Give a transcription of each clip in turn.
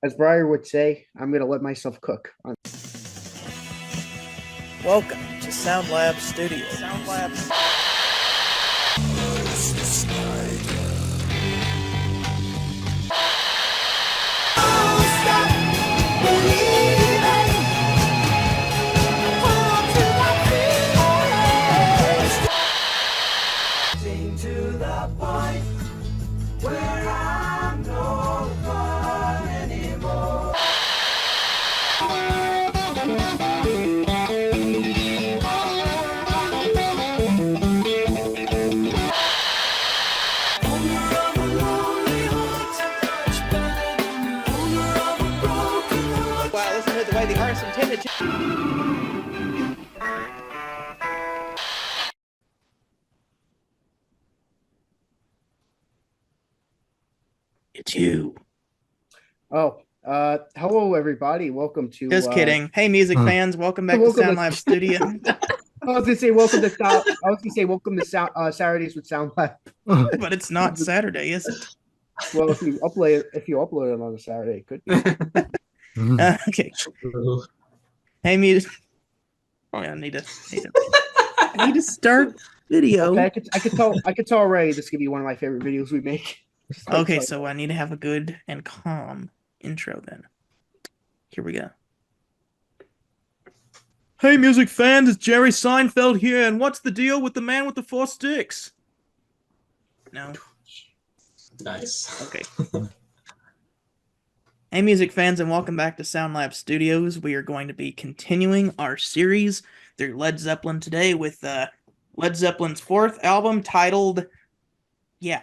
As Briar would say, I'm going to let myself cook. Welcome to Sound Lab Studio. Sound Lab. To the point where I'm no fun anymore. Wow, listen to the way the artist intended to. It's you. Hello everybody. Welcome to. Just kidding. Hey, music fans, welcome back to Welcome Sound to- Lab Studio. I was gonna say welcome to Sound. I was gonna say welcome to Sound Saturdays with Sound Lab. But it's not Saturday, is it? Well, if you upload it on a Saturday, it could be. Okay. Hey, music. Oh, yeah, I need to start video. Okay, I could tell already. This could be one of my favorite videos we make. Okay, so I need to have a good and calm intro then. Here we go. Hey, music fans, it's Jerry Seinfeld here, and what's the deal with the man with the 4 sticks? No? Nice. Okay. Hey, music fans, and welcome back to Sound Lab Studios. We are going to be continuing our series through Led Zeppelin today with Led Zeppelin's 4th album titled... Yeah.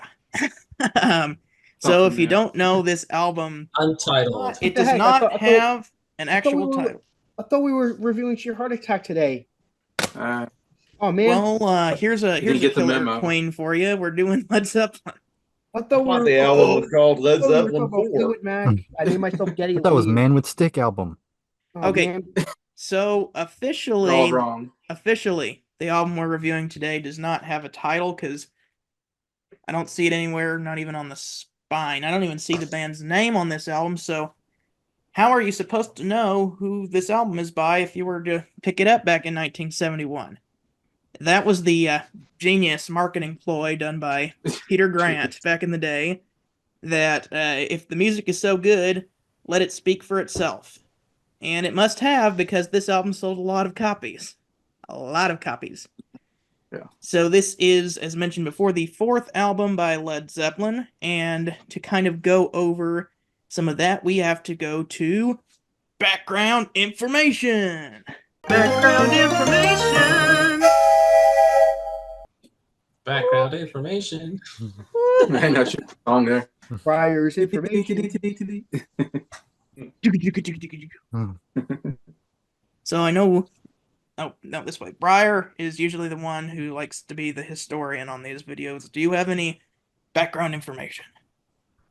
So if you don't know this album, Untitled. it does not have an actual title. I thought we were reviewing Sheer Heart Attack today. Uh, Oh man! Well, here's a get the killer memo. queen for you. We're doing Led Zeppelin. I thought we were. The album was called Led we were Zeppelin talking about 4. Fleetwood Mac. I named myself Getty. That was Lee. Man with Stick album. Oh, Okay. man. So You're all officially, wrong. the album we're reviewing today does not have a title because I don't see it anywhere, not even on the spine. I don't even see the band's name on this album, so how are you supposed to know who this album is by if you were to pick it up back in 1971? That was the genius marketing ploy done by Peter Grant back in the day, that if the music is so good, let it speak for itself. And it must have, because this album sold a lot of copies. A lot of copies. Yeah. So this is, as mentioned before, the 4th album by Led Zeppelin, and to kind of go over some of that, we have to go to background information. Background information. Background information. I know your song there. Briar's information. So I know. Oh, no, this way. Briar is usually the one who likes to be the historian on these videos. Do you have any background information?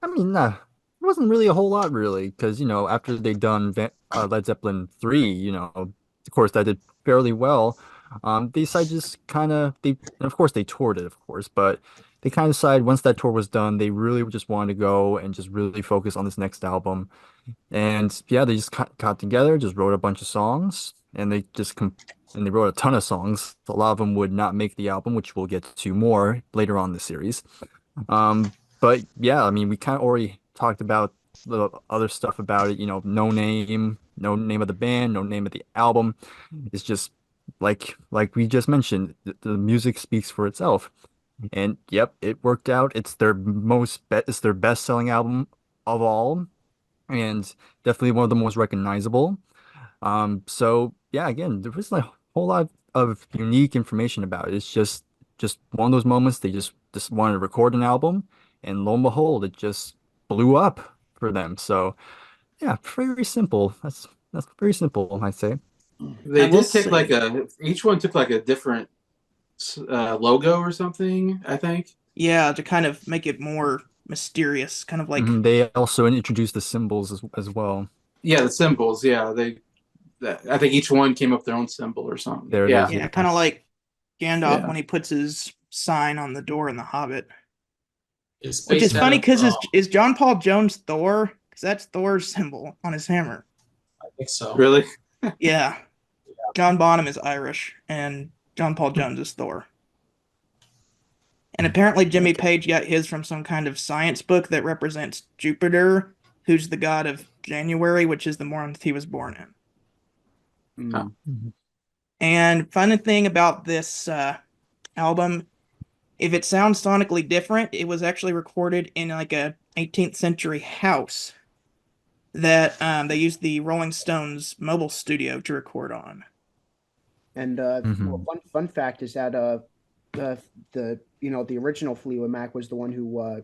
I mean, it wasn't really a whole lot, really, because, after they'd done Led Zeppelin 3, of course, that did fairly well. They decided just kind of, and of course, they toured it, of course, but they kind of decided once that tour was done, they really just wanted to go and just really focus on this next album. And yeah, they just got together, just wrote a bunch of songs, and they wrote a ton of songs. A lot of them would not make the album, which we'll get to more later on in the series. But yeah, I mean, we kind of already talked about the other stuff about it, no name of the band, no name of the album. It's just like we just mentioned, the music speaks for itself. And yep, it worked out. It's their best-selling album of all, and definitely one of the most recognizable. So yeah, again, there was like a whole lot of unique information about it. It's just one of those moments they just wanted to record an album, and lo and behold, it just blew up for them. So yeah, very simple. That's very simple, I'd say. They I will did take say- each one took like a different logo or something, I think. Yeah, to kind of make it more mysterious, kind of like... They also introduced the symbols as well. Yeah, the symbols. Yeah, I think each one came up with their own symbol or something. There it Yeah. is. Yeah, kind of like Gandalf Yeah. when he puts his sign on the door in The Hobbit. It's Which is based funny out of, because is John Paul Jones Thor? because that's Thor's symbol on his hammer. I think so. Really? Yeah. John Bonham is Irish, and John Paul Jones is Thor. And apparently Jimmy Page got his from some kind of science book that represents Jupiter, who's the god of January, which is the month he was born in. Oh. And funny thing about this album, if it sounds sonically different, it was actually recorded in like a 18th century house that they used the Rolling Stones mobile studio to record on. And well, fun fact is that the original Fleetwood Mac was the one who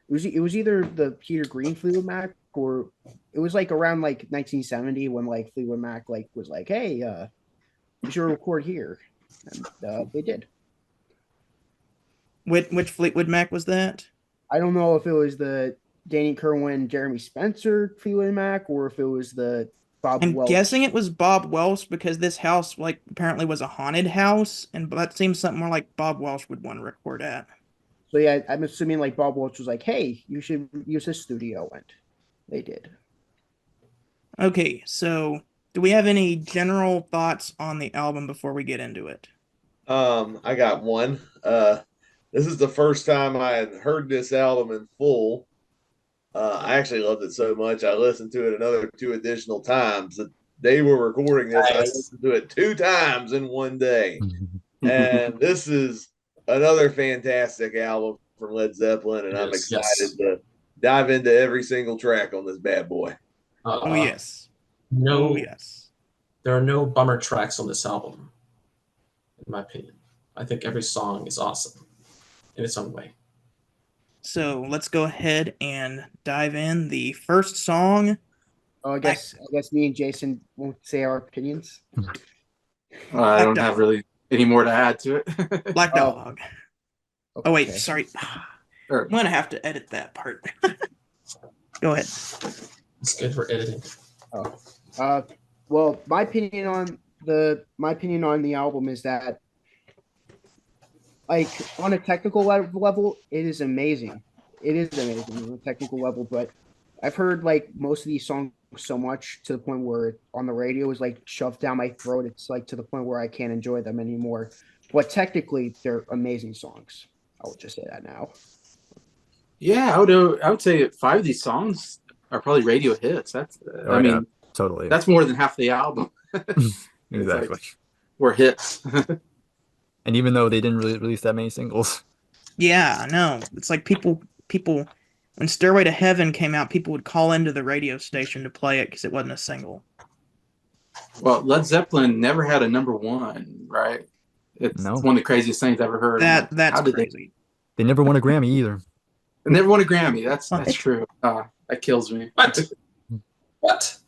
it was either the Peter Green Fleetwood Mac, or it was like around like 1970 when like Fleetwood Mac like was like, hey, we should record here, and they did. Which Fleetwood Mac was that? I don't know if it was the Danny Kerwin, Jeremy Spencer Fleetwood Mac, or if it was the Bob I'm Welch. guessing it was Bob Welch, because this house like apparently was a haunted house, and that seems something more like Bob Welch would want to record at. So yeah, I'm assuming like Bob Welch was like, hey, you should use this studio, and they did. Okay, so do we have any general thoughts on the album before we get into it? I got one. This is the first time I had heard this album in full. I actually loved it so much I listened to it another 2 additional times. The day we're recording this, I listened to it 2 times in one day. And this is another fantastic album from Led Zeppelin, and I'm excited to dive into every single track on this bad boy. Oh yes. No, Oh yes. there are no bummer tracks on this album, in my opinion. I think every song is awesome in its own way. So let's go ahead and dive in. The first song. Oh, I guess me and Jason won't say our opinions. I don't have really any more to add to it. Black Dog. Okay. Oh wait, sorry. I'm gonna have to edit that part. Go ahead. It's good for editing. Well, my opinion on the album is that, like, on a technical level, it is amazing. It is amazing on a technical level, but I've heard like most of these songs so much to the point where on the radio is like shoved down my throat. It's like to the point where I can't enjoy them anymore. But technically, they're amazing songs. I will just say that now. Yeah, I would say 5 of these songs are probably radio hits. That's I mean, totally. that's more than half the album. Exactly. Like, were hits. And even though they didn't really release that many singles. Yeah, I know. It's like people when Stairway to Heaven came out, people would call into the radio station to play it because it wasn't a single. Well, Led Zeppelin never had a #1, right? It's one of the craziest things I've ever heard. That's crazy. They never won a Grammy either. They never won a Grammy. That's true. That kills me. What?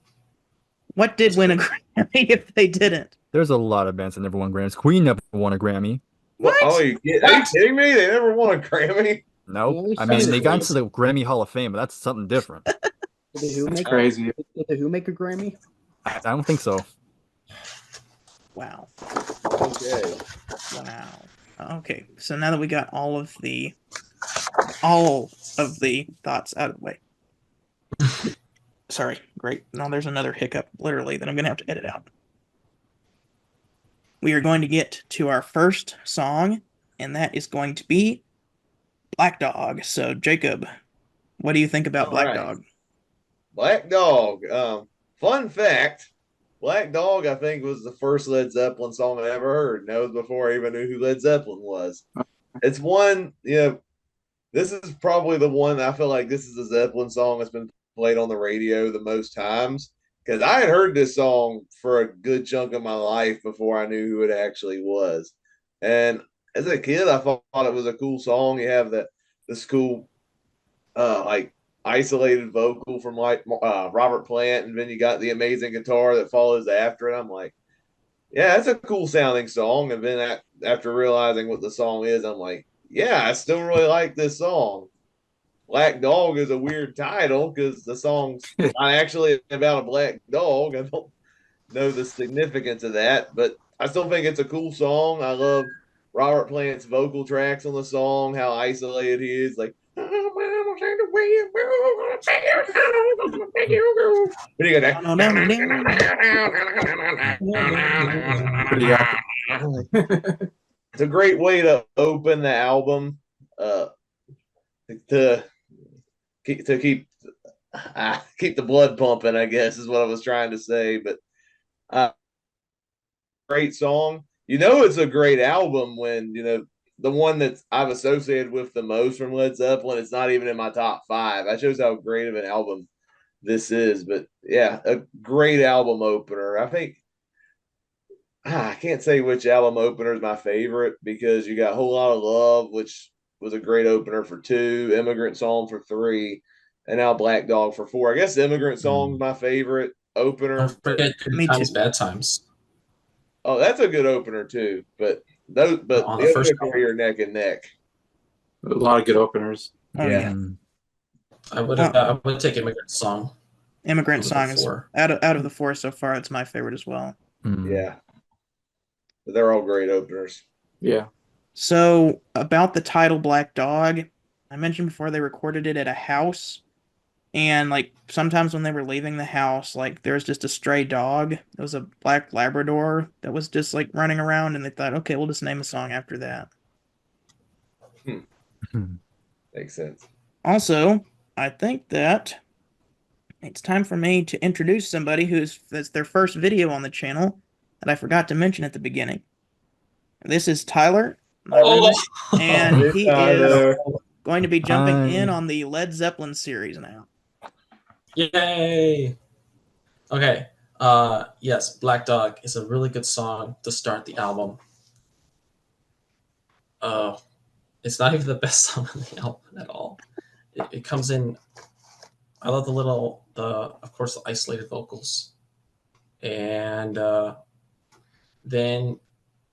What did win a Grammy if they didn't? There's a lot of bands that never won Grammys. Queen never won a Grammy. What? Oh, are you kidding me? They never won a Grammy? Nope. I mean, they got into the Grammy Hall of Fame, but that's something different. Did crazy. Did the Who make a Grammy? I don't think so. Wow. Okay. Wow. Okay, so now that we got all of the thoughts out of the way. Sorry, great. Now there's another hiccup, literally, that I'm going to have to edit out. We are going to get to our first song, and that is going to be Black Dog. So, Jacob, what do you think about Black Dog? Black Dog. Fun fact, Black Dog, I think, was the first Led Zeppelin song I ever heard. That was before I even knew who Led Zeppelin was. It's one, this is probably the one I feel like this is a Zeppelin song that's been played on the radio the most times, because I had heard this song for a good chunk of my life before I knew who it actually was. And as a kid, I thought it was a cool song. You have this cool, like, isolated vocal from like Robert Plant, and then you got the amazing guitar that follows after it. I'm like, yeah, that's a cool sounding song. And then after realizing what the song is, I'm like, yeah, I still really like this song. Black Dog is a weird title because the song's not actually about a black dog. I don't know the significance of that, but I still think it's a cool song. I love Robert Plant's vocal tracks on the song, how isolated he is, like, oh, man, I'm Then you go down. No, no, no, Pretty awesome. It's a great way to open the album. To keep keep the blood pumping, I guess is what I was trying to say. But great song. You know, it's a great album when the one that I've associated with the most from Led Zeppelin. It's not even in my top 5. That shows how great of an album this is. But yeah, a great album opener. I think I can't say which album opener is my favorite because you got a Whole Lot of Love, which was a great opener for 2, Immigrant Song for 3, and now Black Dog for 4. I guess Immigrant Song is my favorite opener. Don't forget Good Times, Bad Times. Oh, that's a good opener too. But the other 2 are neck and neck. A lot of good openers. Oh, yeah. I would take Immigrant Song. Immigrant Song is out of the 4 so far. It's my favorite as well. Yeah, they're all great openers. Yeah. So about the title Black Dog, I mentioned before they recorded it at a house, and like sometimes when they were leaving the house, like there was just a stray dog. It was a black Labrador that was just like running around, and they thought, okay, we'll just name a song after that. Makes sense. Also, I think that it's time for me to introduce somebody that's their first video on the channel that I forgot to mention at the beginning. This is Tyler, and he is going to be jumping in on the Led Zeppelin series now. Yay! Okay. Yes, Black Dog is a really good song to start the album. It's not even the best song on the album at all. It comes in. I love of course, the isolated vocals, and then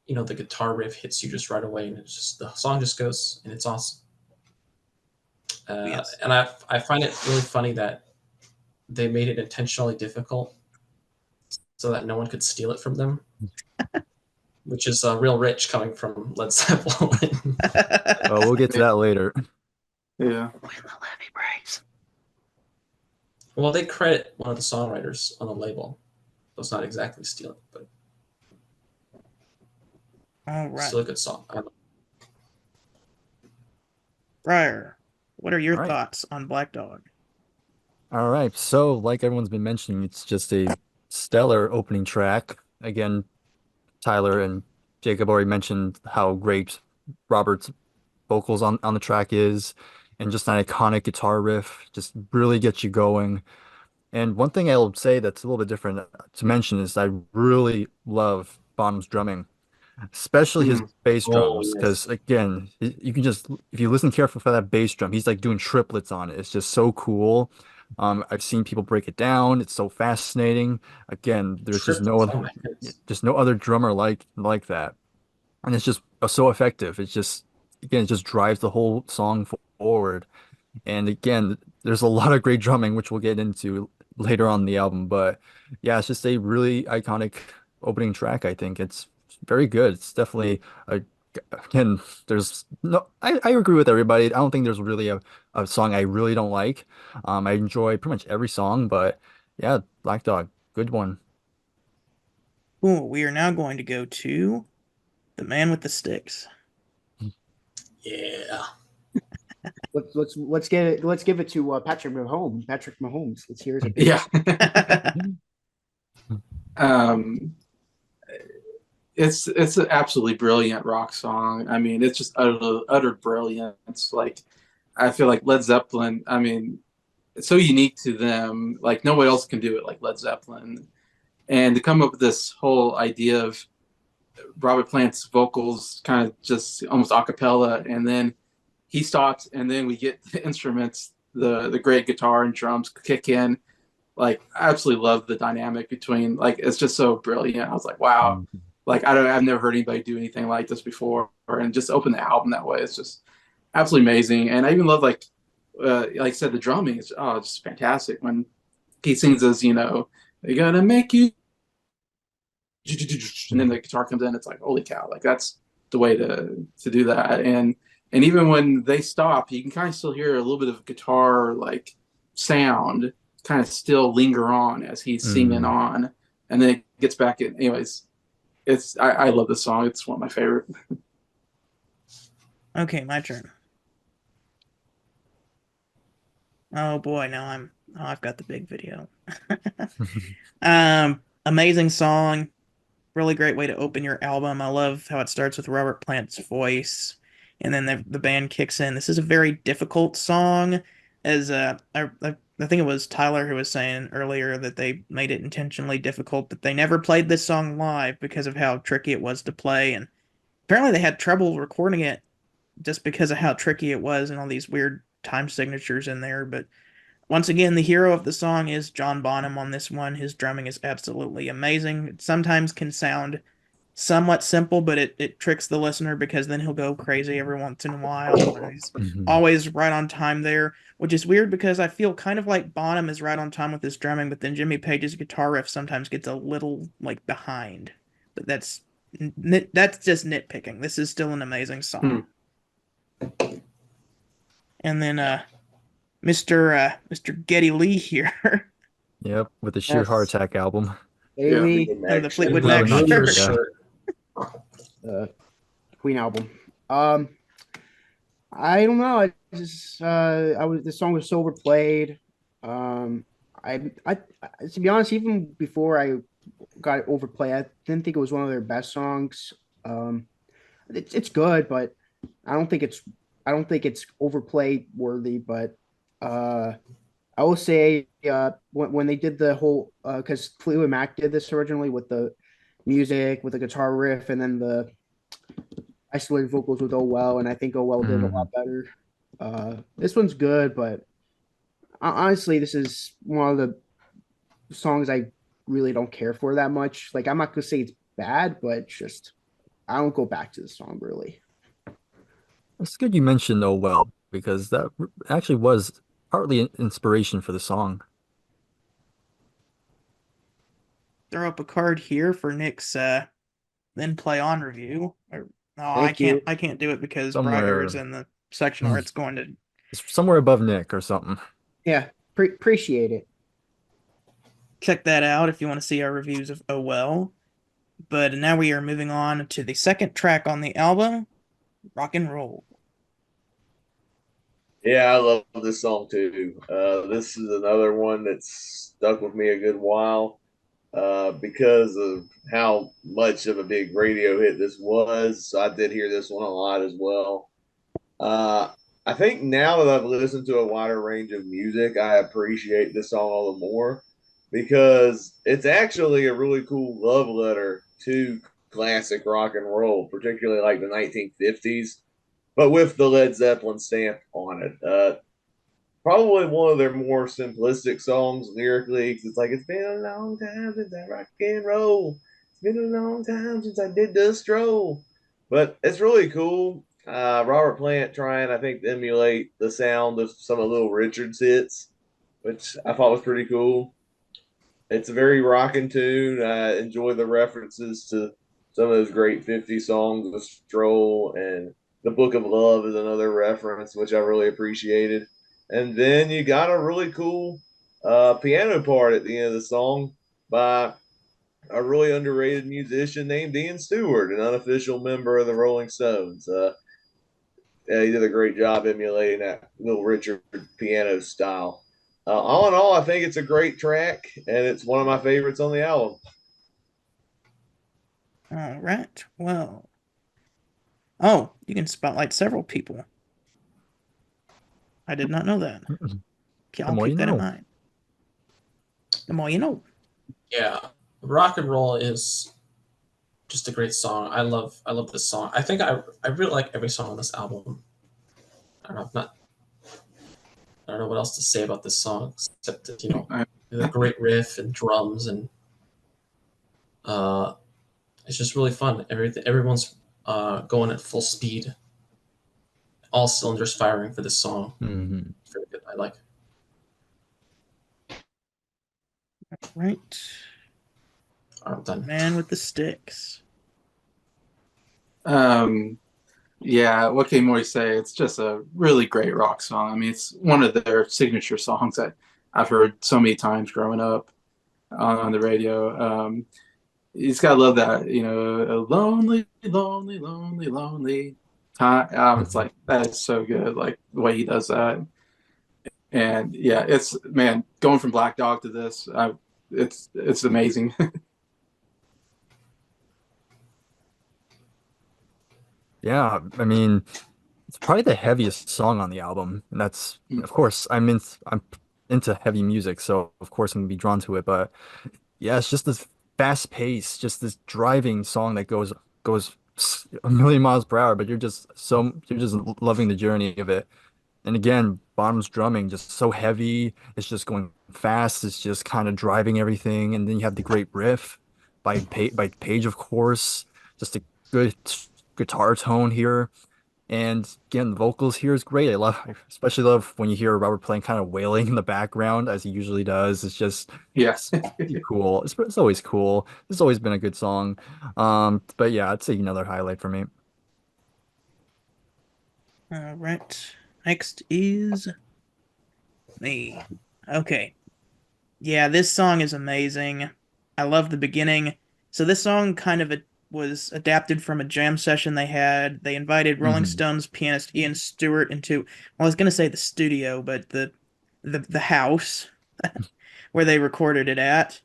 the guitar riff hits you just right away, and the song just goes, and it's awesome. Yes. And I find it really funny that they made it intentionally difficult so that no one could steal it from them, which is real rich coming from Led Zeppelin. Oh, we'll get to that later. Yeah. When the levee breaks. Well, they credit one of the songwriters on the label. So it's not exactly stealing, but All right. still a good song. Briar, what are your thoughts on Black Dog? All right. So, like everyone's been mentioning, it's just a stellar opening track. Again, Tyler and Jacob already mentioned how great Robert's vocals on the track is, and just an iconic guitar riff just really gets you going. And one thing I'll say that's a little bit different to mention is I really love Bonham's drumming, especially his bass drums, because again, you can just, if you listen carefully for that bass drum, he's like doing triplets on it. It's just so cool. I've seen people break it down. It's so fascinating. Again, there's just no other drummer like that, and it's just so effective. It's just, again, it just drives the whole song forward. And again, there's a lot of great drumming, which we'll get into later on in the album. But yeah, it's just a really iconic opening track. I think it's very good. It's definitely again, there's no, I agree with everybody. I don't think there's really a song I really don't like. I enjoy pretty much every song, but yeah, Black Dog, good one. Cool. We are now going to go to The Man with the Sticks. Yeah. Let's give it to Patrick Mahomes. Let's hear his opinion. It's an absolutely brilliant rock song. I mean, it's just utter brilliance. Like, I feel like Led Zeppelin, I mean, it's so unique to them. Like, nobody else can do it like Led Zeppelin. And to come up with this whole idea of Robert Plant's vocals kind of just almost a cappella, and then he stops, and then we get the instruments, the great guitar and drums kick in. Like, I absolutely love the dynamic between, like, it's just so brilliant. I was like, wow. Like, I've never heard anybody do anything like this before, and just open the album that way. It's just absolutely amazing. And I even love, like I said, the drumming is just fantastic. When he sings as, they're gonna make you, and then the guitar comes in, it's like, holy cow, like that's the way to do that. And And even when they stop, you can kind of still hear a little bit of guitar like sound kind of still linger on as he's singing on, and then it gets back in. Anyways, I love this song. It's one of my favorite. Okay, my turn. Oh boy, I've got the big video. Amazing song, really great way to open your album. I love how it starts with Robert Plant's voice, and then the band kicks in. This is a very difficult song, as I think it was Tyler who was saying earlier that they made it intentionally difficult, that they never played this song live because of how tricky it was to play, and apparently they had trouble recording it just because of how tricky it was and all these weird time signatures in there. But once again, the hero of the song is John Bonham on this one. His drumming is absolutely amazing. It sometimes can sound somewhat simple, but it tricks the listener because then he'll go crazy every once in a while, and he's always right on time there, which is weird because I feel kind of like Bonham is right on time with his drumming, but then Jimmy Page's guitar riff sometimes gets a little like behind. But that's just nitpicking. This is still an amazing song. And then Mr. Geddy Lee here. Yep, with the Sheer Heart Attack album. Amy And the Fleetwood Mac Mac shirt. shirt. Queen album. I don't know. The song was so overplayed. I to be honest, even before I got overplayed, I didn't think it was one of their best songs. It's good, but I don't think it's overplayed worthy. But I will say when they did the whole because Fleetwood Mac did this originally with the music, with the guitar riff, and then the isolated vocals with Oh Well, and I think Oh Well did a lot better. This one's good, but honestly, this is one of the songs I really don't care for that much. Like, I'm not gonna say it's bad, but it's just I don't go back to the song really. It's good you mentioned Oh Well, because that actually was partly an inspiration for the song. Throw up a card here for Nick's then play on review. Thank you. I can't do it because Somewhere. Briar is in the section where it's going to. It's somewhere above Nick or something. Yeah, appreciate it. Check that out if you want to see our reviews of Oh Well. But now we are moving on to the second track on the album, Rock and Roll. Yeah, I love this song too. This is another one that's stuck with me a good while because of how much of a big radio hit this was. So I did hear this one a lot as well. I think now that I've listened to a wider range of music, I appreciate this song all the more because it's actually a really cool love letter to classic rock and roll, particularly like the 1950s, but with the Led Zeppelin stamp on it. Probably one of their more simplistic songs lyrically, 'cause it's like, it's been a long time since I rock and roll. It's been a long time since I did the stroll. But it's really cool. Robert Plant trying, I think, to emulate the sound of some of Little Richard's hits, which I thought was pretty cool. It's a very rocking tune. I enjoy the references to some of those great 50 songs, The Stroll and The Book of Love is another reference, which I really appreciated. And then you got a really cool piano part at the end of the song by a really underrated musician named Ian Stewart, an unofficial member of the Rolling Stones. Yeah, he did a great job emulating that Little Richard piano style. All in all, I think it's a great track, and it's one of my favorites on the album. All right. Well. Oh, you can spotlight several people. I did not know that. Okay, I'll keep that in mind. The more you know. Yeah, Rock and Roll is just a great song. I love this song. I think I really like every song on this album. I don't know what else to say about this song except that, the great riff and drums, and it's just really fun. Everyone's going at full speed, all cylinders firing for this song. It's really good. I like it. Right. I'm done. Man with the Sticks. Yeah, what can more say? It's just a really great rock song. I mean, it's one of their signature songs that I've heard so many times growing up on the radio. You just gotta love that, a lonely, lonely, lonely, lonely time. It's like that is so good, like the way he does that. And yeah, it's man, going from Black Dog to this, it's amazing. Yeah, I mean, it's probably the heaviest song on the album. And that's, of course, I'm into heavy music, so of course I'm gonna be drawn to it. But yeah, it's just this fast pace, just this driving song that goes a million miles per hour, but you're just loving the journey of it. And again, Bonham's drumming just so heavy. It's just going fast. It's just kind of driving everything. And then you have the great riff by Page, of course. Just a good guitar tone here. And again, the vocals here is great. I especially love when you hear Robert playing kind of wailing in the background as he usually does. Yes. It's pretty cool. It's always cool. It's always been a good song. But yeah, I'd say another highlight for me. All right. Next is me. Okay. Yeah, this song is amazing. I love the beginning. So this song was adapted from a jam session they had. They invited Rolling Hmm. Stones pianist Ian Stewart into, well, I was gonna say the studio, but the house where they recorded it at.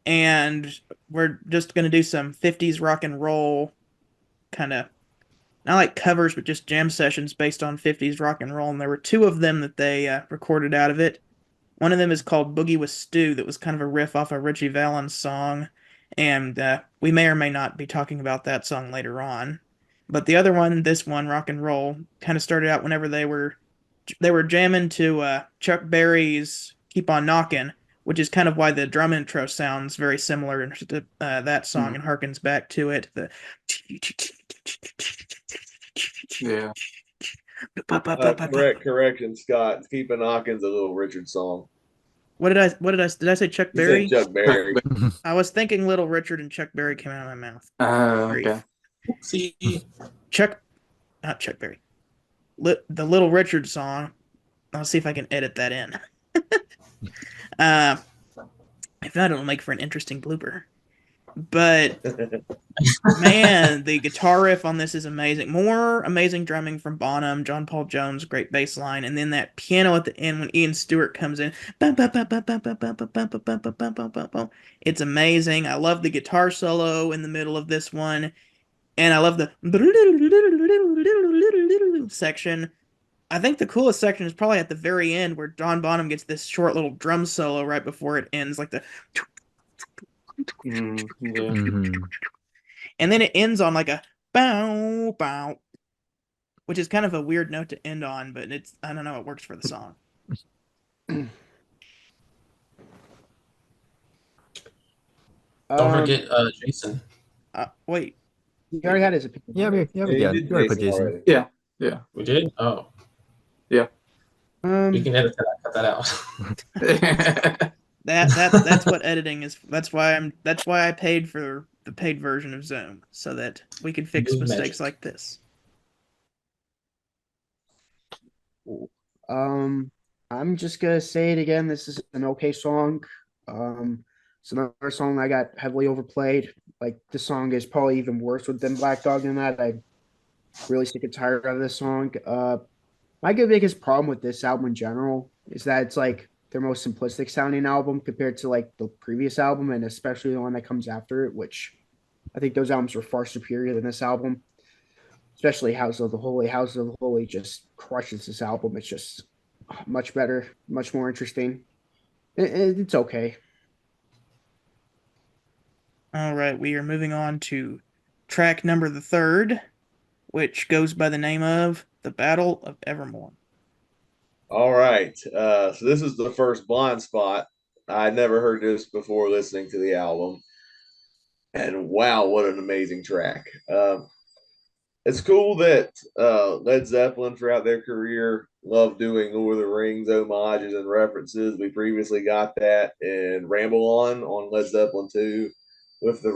And we're just gonna do some 50s rock and roll kind of, not like covers, but just jam sessions based on 50s rock and roll. And there were two of them that they recorded out of it. One of them is called Boogie with Stu, that was kind of a riff off a Richie Valens song, and we may or may not be talking about that song later on. But the other one, this one, Rock and Roll, kind of started out whenever they were jamming to Chuck Berry's "Keep on Knockin'," which is kind of why the drum intro sounds very similar to that song and harkens back to it. The Yeah. Correction, Scott. Keep a Knocking's a Little Richard song. Did I say Chuck You said Berry? Chuck Berry. I was thinking Little Richard and Chuck Berry came out of my mouth. Okay. See, Chuck, not Chuck Berry. The Little Richard song. I'll see if I can edit that in. uh, if not, it'll make for an interesting blooper. But man, the guitar riff on this is amazing. More amazing drumming from Bonham, John Paul Jones, great bass line, and then that piano at the end when Ian Stewart comes in. It's amazing. I love the guitar solo in the middle of this one, and I love the section. I think the coolest section is probably at the very end where John Bonham gets this short little drum solo right before it ends, like the, Yeah. Hmm. and then it ends on like a bow bow, which is kind of a weird note to end on, but I don't know, it works for the song. don't forget Jason. Wait, He already had his opinion. Yeah, we Yeah, you did you already put Jason Jason. already. Yeah. We did. Oh, Yeah. we can edit that. Cut that out. that's what editing is. That's why I paid for the paid version of Zoom so that we could fix Move mistakes magic. like this. I'm just gonna say it again. This is an okay song. It's another song that got heavily overplayed. Like this song is probably even worse than Black Dog than that. I really sick and tired of this song. My biggest problem with this album in general is that it's like their most simplistic sounding album compared to like the previous album and especially the one that comes after it, which I think those albums are far superior than this album. Especially House of the Holy. House of the Holy just crushes this album. It's just much better, much more interesting. It's okay. All right, we are moving on to track number the third, which goes by the name of The Battle of Evermore. All right. So this is the first blind spot. I'd never heard this before listening to the album. And wow, what an amazing track. It's cool that Led Zeppelin throughout their career loved doing Lord of the Rings homages and references. We previously got that in Ramble on Led Zeppelin 2 with the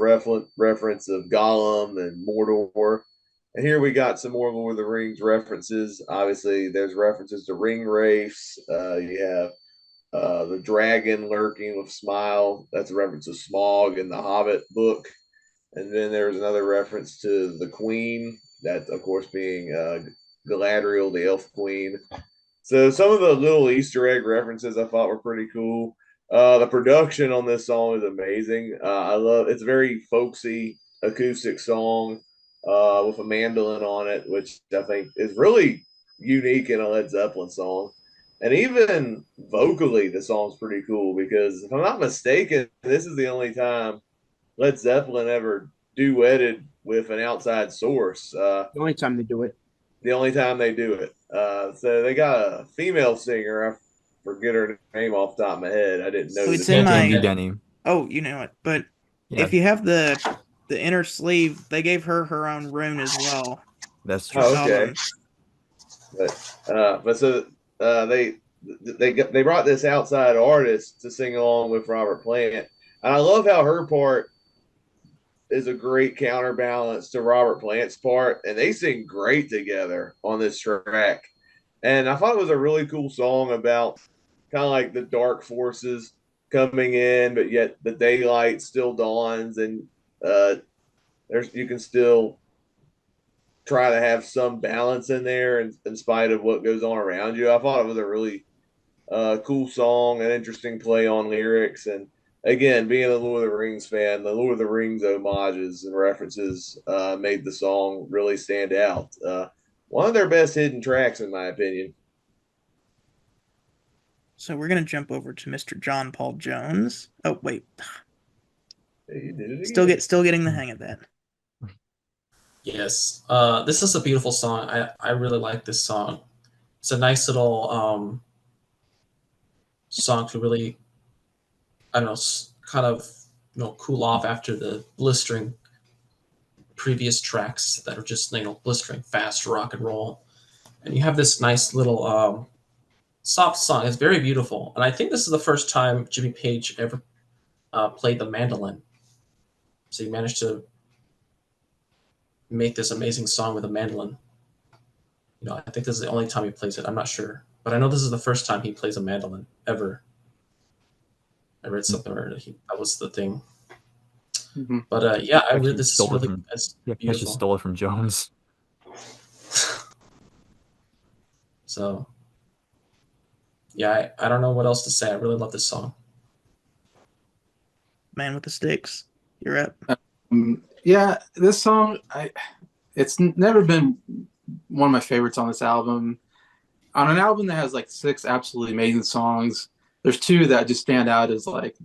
reference of Gollum and Mordor. And here we got some more Lord of the Rings references. Obviously, there's references to ring wraiths. You have the dragon lurking with Smile. That's a reference to Smaug in the Hobbit book. And then there's another reference to the Queen. That, of course, being Galadriel, the Elf Queen. So some of the little Easter egg references I thought were pretty cool. The production on this song is amazing. I love it's a very folksy acoustic song with a mandolin on it, which I think is really unique in a Led Zeppelin song. And even vocally, the song's pretty cool because if I'm not mistaken, this is the only time Led Zeppelin ever duetted with an outside source. The only time they do it. The only time they do it. So they got a female singer. I forget her name off the top of my head. I didn't know. So it's the in name. my. Denny. Oh, you know it. But Yeah, if you have the inner sleeve, they gave her own rune as well. that's true. Oh, okay. But so they brought this outside artist to sing along with Robert Plant, and I love how her part is a great counterbalance to Robert Plant's part, and they sing great together on this track. And I thought it was a really cool song about kind of like the dark forces coming in, but yet the daylight still dawns, and you can still try to have some balance in there in spite of what goes on around you. I thought it was a really cool song, an interesting play on lyrics, and again, being a Lord of the Rings fan, the Lord of the Rings homages and references made the song really stand out. One of their best hidden tracks, in my opinion. So we're gonna jump over to Mr. John Paul Jones. Oh wait, He did it still again. getting the hang of that. Yes. This is a beautiful song. I really like this song. It's a nice little song to really, I don't know, kind of, cool off after the blistering previous tracks that are just, blistering fast rock and roll. And you have this nice little soft song. It's very beautiful. And I think this is the first time Jimmy Page ever played the mandolin. So he managed to make this amazing song with a mandolin. I think this is the only time he plays it. I'm not sure, but I know this is the first time he plays a mandolin ever. I read something where that was the thing. Mm-hmm. But yeah, I really this is really it's Yeah, I beautiful. just stole it from Jones. So yeah, I don't know what else to say. I really love this song. Man with the Sticks, you're up. Yeah, this song, it's never been one of my favorites on this album. On an album that has like 6 absolutely amazing songs, there's 2 that just stand out as like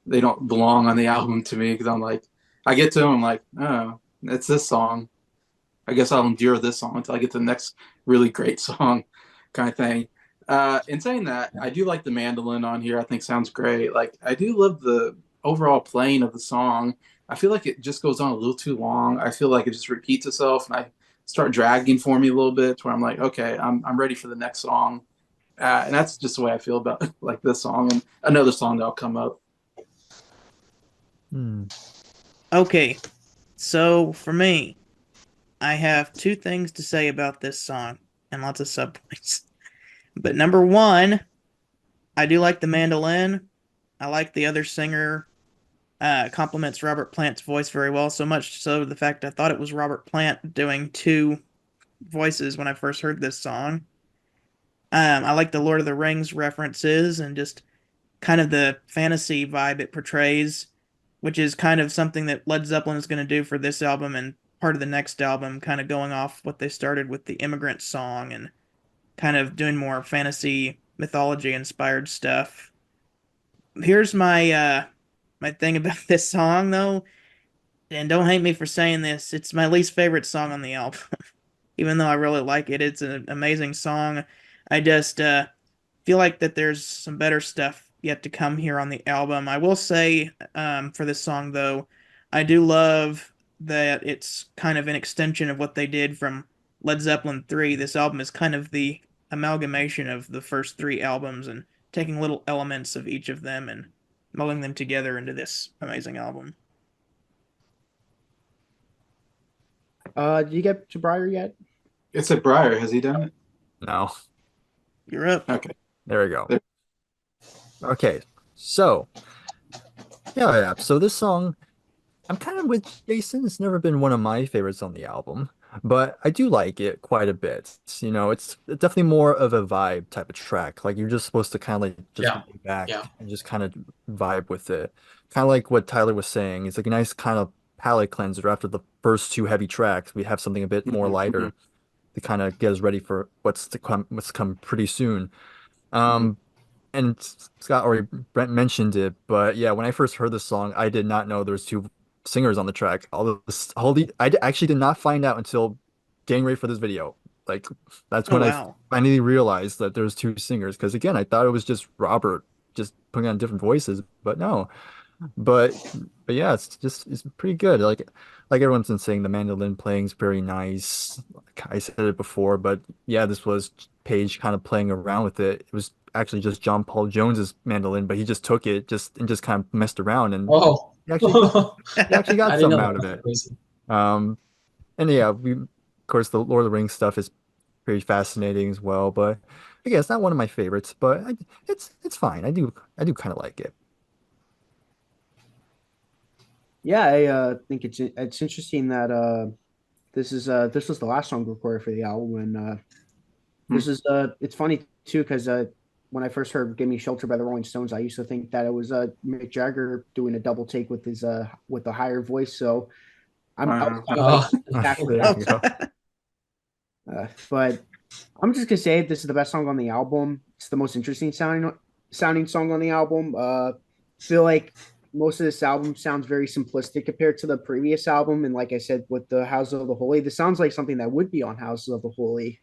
they don't belong on the album to me because I'm like, I get to them, I'm like, oh, it's this song. I guess I'll endure this song until I get to the next really great song, kind of thing. In saying that, I do like the mandolin on here. I think sounds great. Like I do love the overall playing of the song. I feel like it just goes on a little too long. I feel like it just repeats itself, and I start dragging for me a little bit. Where I'm like, okay, I'm ready for the next song, and that's just the way I feel about like this song and another song that'll come up. Okay, so for me, I have 2 things to say about this song and lots of subpoints. But number 1, I do like the mandolin. I like the other singer. Complements Robert Plant's voice very well, so much so the fact I thought it was Robert Plant doing 2 voices when I first heard this song. I like the Lord of the Rings references and just kind of the fantasy vibe it portrays, which is kind of something that Led Zeppelin is going to do for this album and part of the next album, kind of going off what they started with the Immigrant Song and kind of doing more fantasy mythology inspired stuff. Here's my my thing about this song though, and don't hate me for saying this, it's my least favorite song on the album. Even though I really like it, it's an amazing song. I just feel like that there's some better stuff yet to come here on the album. I will say for this song though, I do love that it's kind of an extension of what they did from Led Zeppelin 3. This album is kind of the amalgamation of the first 3 albums and taking little elements of each of them and melding them together into this amazing album. Did you get to Briar yet? It's a Briar. Has he done it? No. You're up. Okay. There we go. There- Okay. So, yeah. So this song, I'm kind of with Jason. It's never been one of my favorites on the album, but I do like it quite a bit. It's definitely more of a vibe type of track. Like you're just supposed to kind of like just Yeah. lay back Yeah. and just kind of vibe with it. Kind of like what Tyler was saying. It's like a nice kind of palate cleanser after the first two heavy tracks. We have something a bit more Mhm, lighter to kind of get us ready for what's to come pretty soon. mhm. Um, and Scott or Brent mentioned it, but yeah, when I first heard this song, I did not know there was two singers on the track. Actually did not find out until getting ready for this video. Like that's Oh when I wow. finally realized that there's two singers. Because again, I thought it was just Robert just putting on different voices, but no. But but yeah, it's pretty good. Like everyone's been saying, the mandolin playing is very nice. Like I said it before, but yeah, this was Page kind of playing around with it. It was actually just John Paul Jones's mandolin, but he just took it just kind of messed around and Oh, he actually I he actually got didn't know something that. out of That's it. crazy. Um and yeah, we of course the Lord of the Rings stuff is pretty fascinating as well, but again, it's not one of my favorites, but it's fine. I do kind of like it. Yeah, I think it's interesting that this was the last song recorded for the album, and Hmm. it's funny too because when I first heard "Give Me Shelter" by the Rolling Stones, I used to think that it was Mick Jagger doing a double take with his with a higher voice. So I was kind of like Oh, back with There that. you go. But I'm just gonna say this is the best song on the album. It's the most interesting sounding song on the album. Feel like most of this album sounds very simplistic compared to the previous album. And like I said, with the Houses of the Holy, this sounds like something that would be on Houses of the Holy.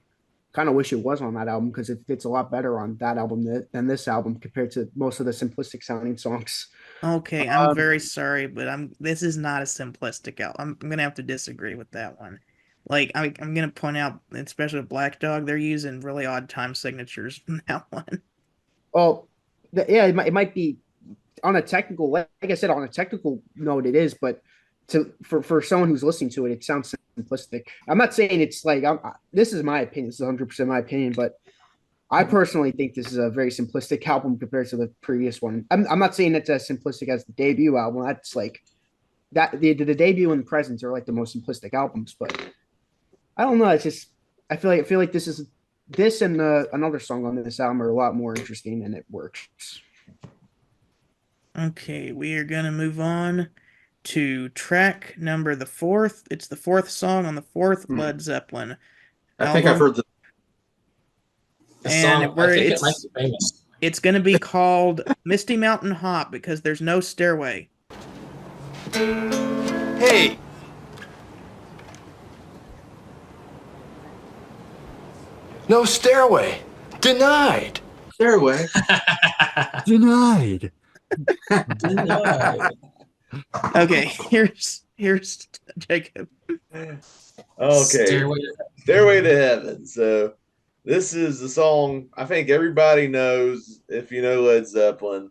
Kind of wish it was on that album because it fits a lot better on that album than this album compared to most of the simplistic sounding songs. Okay, I'm Um, very sorry, but this is not a simplistic album. I'm gonna have to disagree with that one. Like I'm gonna point out, especially with Black Dog, they're using really odd time signatures in that one. well, yeah, it might be on a technical, like I said, on a technical note, it is, but for someone who's listening to it, it sounds simplistic. I'm not saying it's like this is my opinion. This is 100% my opinion, but I personally think this is a very simplistic album compared to the previous one. I'm not saying it's as simplistic as the debut album. That's like that the debut and the presents are like the most simplistic albums, but I don't know. It's just I feel like this and another song on this album are a lot more interesting and it works. Okay, we are gonna move on to track number the fourth. It's the fourth song on the fourth Hmm. Led Zeppelin I think I've album, heard the. the and song, I where think it might be famous. it's gonna be called Misty Mountain Hop because there's no stairway. Hey! No stairway. Denied. Stairway. Denied. Denied. Okay, here's Jacob. Okay, Stairway to Stairway to Heaven. So this is the song I think everybody knows if you know Led Zeppelin.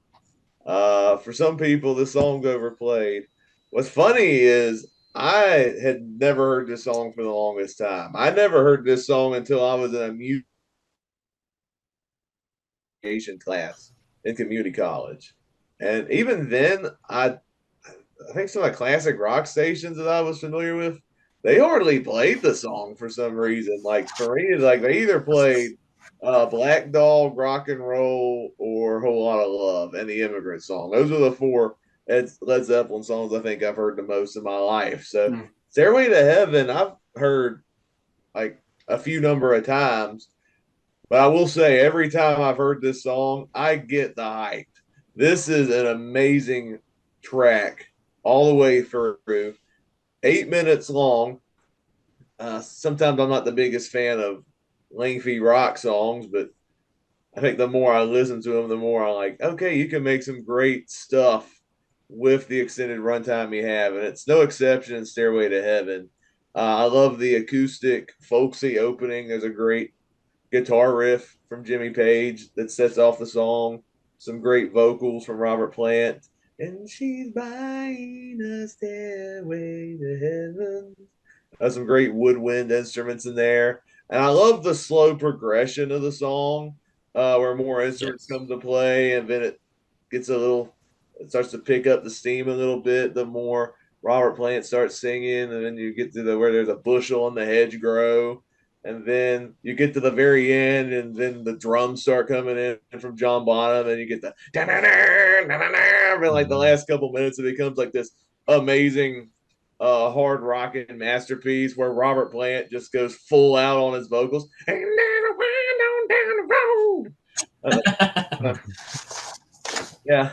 For some people, this song's overplayed. What's funny is I had never heard this song for the longest time. I never heard this song until I was in a music class in community college. And even then, I think some of the classic rock stations that I was familiar with, they hardly played the song for some reason. Like for me, like they either played Black Dog, Rock and Roll, or Whole Lot of Love, and the Immigrant Song. Those are the four Led Zeppelin songs I think I've heard the most in my life. So Hmm. Stairway to Heaven, I've heard like a few number of times, but I will say every time I've heard this song, I get the hype. This is an amazing track all the way through. 8 minutes long. Sometimes I'm not the biggest fan of lengthy rock songs, but I think the more I listen to them, the more I like, okay, you can make some great stuff with the extended runtime you have. And it's no exception in Stairway to Heaven. I love the acoustic, folksy opening. There's a great guitar riff from Jimmy Page that sets off the song. Some great vocals from Robert Plant. And she's buying a stairway to heaven. Has some great woodwind instruments in there, and I love the slow progression of the song, where more instruments Yes. come to play, and then gets a little, it starts to pick up the steam a little bit. The more Robert Plant starts singing, and then you get to the where there's a bushel on the hedgerow, and then you get to the very end, and then the drums start coming in from John Bonham, and you get the and like the last couple minutes, it becomes like this amazing hard rocking masterpiece where Robert Plant just goes full out on his vocals. And then I went on down the road. Yeah,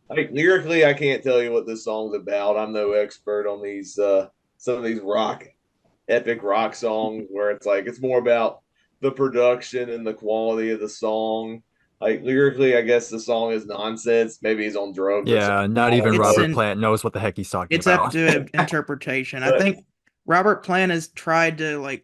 like lyrically, I can't tell you what this song's about. I'm no expert on these some of these epic rock songs where it's like it's more about the production and the quality of the song. Like lyrically, I guess the song is nonsense. Maybe he's on drugs or Yeah, something. not I even don't It's know. Robert an Plant knows what the heck he's talking it's up about. to interpretation. I But think Robert Plant has tried to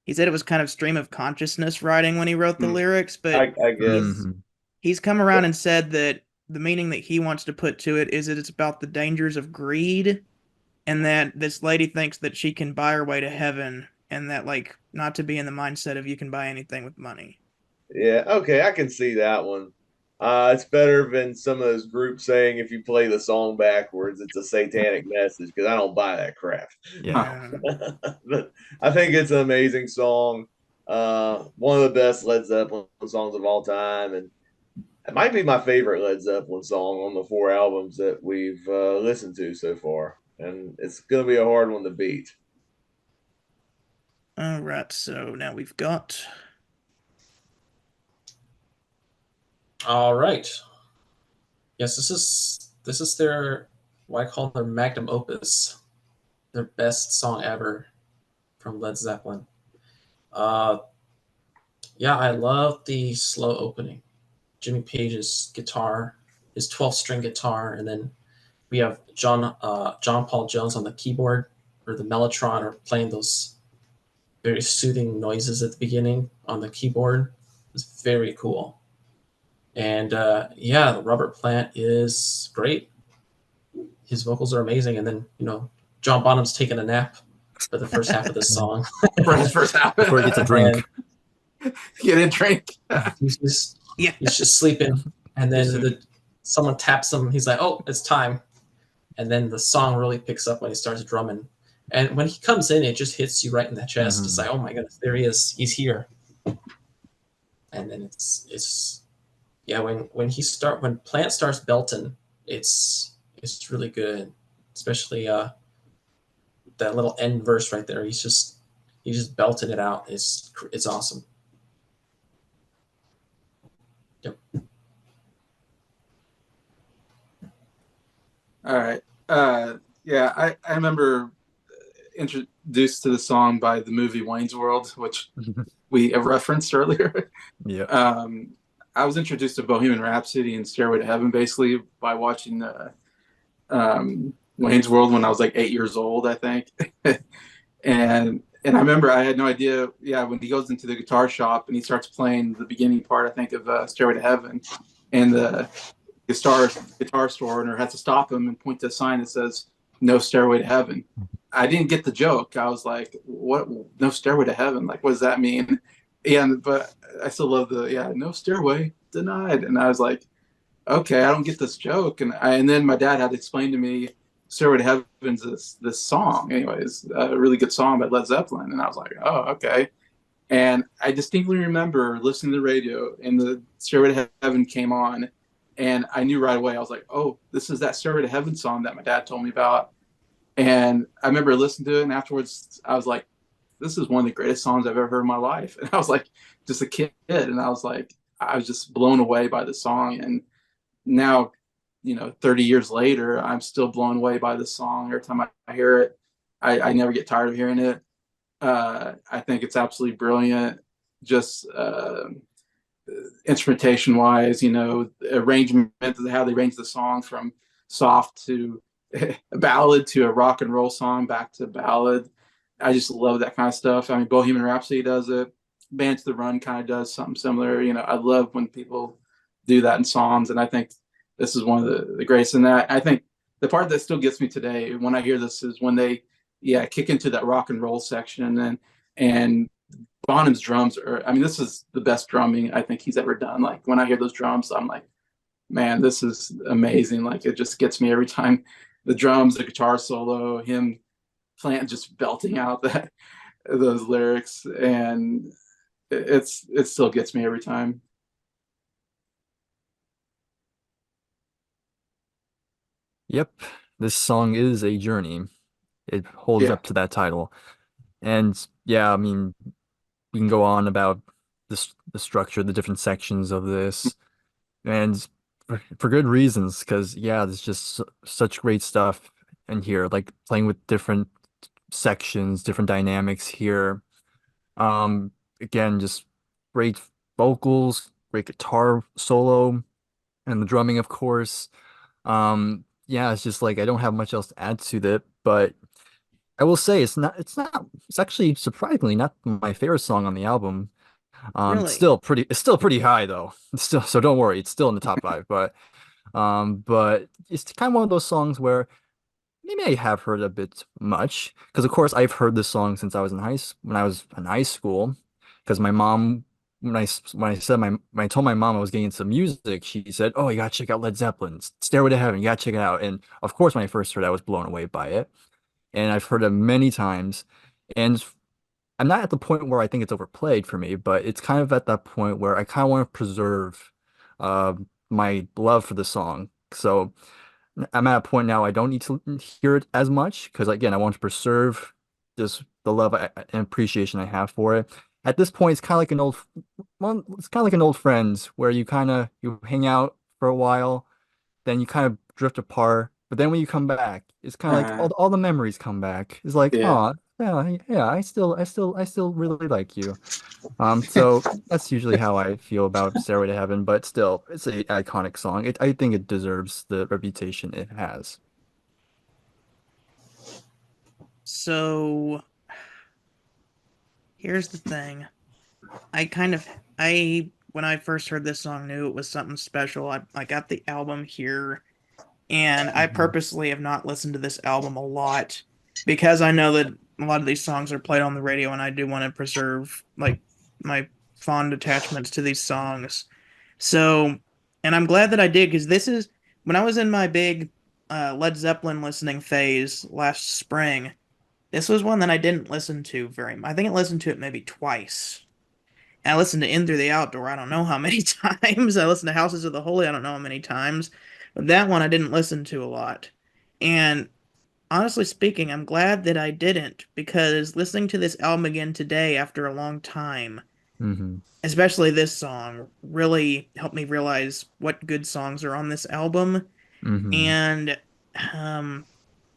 he said it was kind of stream of consciousness writing when he wrote the Hmm. lyrics, but I guess. Mhm. he's come around and said that the meaning that he wants to put to it is that it's about the dangers of greed and that this lady thinks that she can buy her way to heaven and that not to be in the mindset of you can buy anything with money. Yeah, okay, I can see that one. It's better than some of those groups saying if you play the song backwards, it's a satanic message because I don't buy that crap. Yeah. But I think it's an amazing song. One of the best Led Zeppelin songs of all time, and it might be my favorite Led Zeppelin song on the four albums that we've listened to so far. And it's going to be a hard one to beat. All right, so now we've got All right. Yes, this is their what I call their magnum opus, their best song ever from Led Zeppelin. Uh, yeah, I love the slow opening. Jimmy Page's guitar, his 12-string guitar, and then we have John Paul Jones on the keyboard or the mellotron, or playing those very soothing noises at the beginning on the keyboard. It's very cool. And yeah, Robert Plant is great. His vocals are amazing. And then, John Bonham's taking a nap for the first half of this song. For his first half. Before he gets a drink. He didn't drink. He's just sleeping. And then someone taps him. He's like, oh, it's time. And then the song really picks up when he starts drumming. And when he comes in, it just hits you right in the chest. It's like, oh my goodness, there he is. He's here. And then it's yeah, when Plant starts belting, it's really good. Especially that little end verse right there. He's just belting it out. It's awesome. Yep. All right. Yeah, I remember introduced to the song by the movie Wayne's World, which we have referenced earlier. Yeah. I was introduced to Bohemian Rhapsody and Stairway to Heaven basically by watching Wayne's World when I was like 8 years old, I think. and I remember I had no idea. Yeah, when he goes into the guitar shop and he starts playing the beginning part, I think of Stairway to Heaven, and the guitar store owner has to stop him and point to a sign that says "No Stairway to Heaven." I didn't get the joke. I was like, "What? No Stairway to Heaven? Like, what does that mean?" But I still love no stairway denied. And I was like, okay, I don't get this joke. And then my dad had to explain to me Stairway to Heaven's this song. Anyways, a really good song by Led Zeppelin. And I was like, oh, okay. And I distinctly remember listening to the radio and the Stairway to Heaven came on. And I knew right away, I was like, oh, this is that Stairway to Heaven song that my dad told me about. And I remember listening to it. And afterwards, I was like, this is one of the greatest songs I've ever heard in my life. And I was like, just a kid. And I was just blown away by the song. And now, 30 years later, I'm still blown away by the song. Every time I hear it, I never get tired of hearing it. I think it's absolutely brilliant. Just instrumentation wise, arrangement, how they arrange the song from soft to a ballad to a rock and roll song back to ballad. I just love that kind of stuff. I mean, Bohemian Rhapsody does it. Band to the Run kind of does something similar. I love when people do that in songs, and I think this is one of the greatest in that. I think the part that still gets me today when I hear this is when they yeah, kick into that rock and roll section, and Bonham's drums are. I mean, this is the best drumming I think he's ever done. Like when I hear those drums, I'm like, man, this is amazing. Like it just gets me every time. The drums, the guitar solo, him playing, just belting out that those lyrics, and it still gets me every time. Yep, this song is a journey. It holds Yeah. up to that title. And yeah, I mean, we can go on about the structure, the different sections of this, and for good reasons, because yeah, there's just such great stuff in here, like playing with different sections, different dynamics here. Um, Again, just great vocals, great guitar solo, and the drumming, of course. Yeah, it's just like I don't have much else to add to that, but I will say it's actually surprisingly not my favorite song on the album. Really? It's still pretty high though. It's still, so don't worry, it's still in the top five, but it's kind of one of those songs where maybe I have heard a bit much because of course I've heard this song since I was when I was in high school because my mom when I told my mom I was getting into music, she said, "Oh, you gotta check out Led Zeppelin, Stairway to Heaven, you gotta check it out." And of course, when I first heard it, I was blown away by it, and I've heard it many times, and I'm not at the point where I think it's overplayed for me, but it's kind of at that point where I kind of want to preserve uh, my love for the song. So I'm at a point now I don't need to hear it as much because again, I want to preserve just the love and appreciation I have for it. At this point, it's kind of like well, it's kind of like an old friend where you hang out for a while, then you kind of drift apart. But then when you come back, it's kind of like Uh, all the memories come back. It's like, yeah. oh, yeah, I still really like you. So that's usually how I feel about Stairway to Heaven, but still, it's an iconic song. I think it deserves the reputation it has. So here's the thing. I kind of I when I first heard this song knew it was something special. I got the album here and I Mhm. purposely have not listened to this album a lot because I know that a lot of these songs are played on the radio and I do want to preserve like my fond attachments to these songs. So, and I'm glad that I did because this is when I was in my big Led Zeppelin listening phase last spring. This was one that I didn't listen to very much. I think I listened to it maybe twice. And I listened to In Through the Outdoor, I don't know how many times. I listened to Houses of the Holy, I don't know how many times. But that one I didn't listen to a lot. And honestly speaking, I'm glad that I didn't because listening to this album again today after a long time, Mhm. especially this song, really helped me realize what good songs are on this album. Mhm. And um,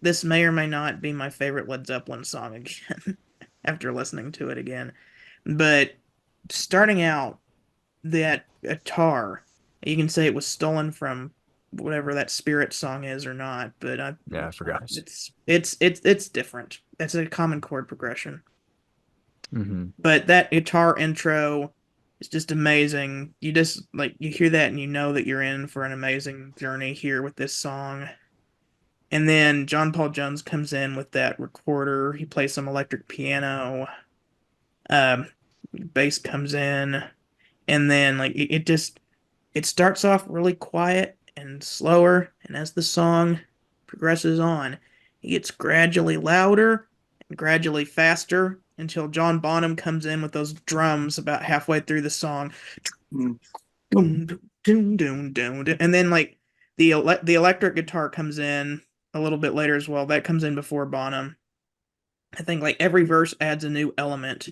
this may or may not be my favorite Led Zeppelin song again after listening to it again. But starting out, that guitar, you can say it was stolen from whatever that Spirit song is or not, but Yeah, I forgot. it's different. It's a common chord progression. Mhm. But that guitar intro is just amazing. You just like you hear that and you know that you're in for an amazing journey here with this song. And then John Paul Jones comes in with that recorder. He plays some electric piano. Um, Bass comes in, and then like it just it starts off really quiet and slower, and as the song progresses on, it gets gradually louder and gradually faster until John Bonham comes in with those drums about halfway through the song. Mm. Boom, boom, boom, boom, boom. And then like the electric guitar comes in a little bit later as well. That comes in before Bonham. I think like every verse adds a new element.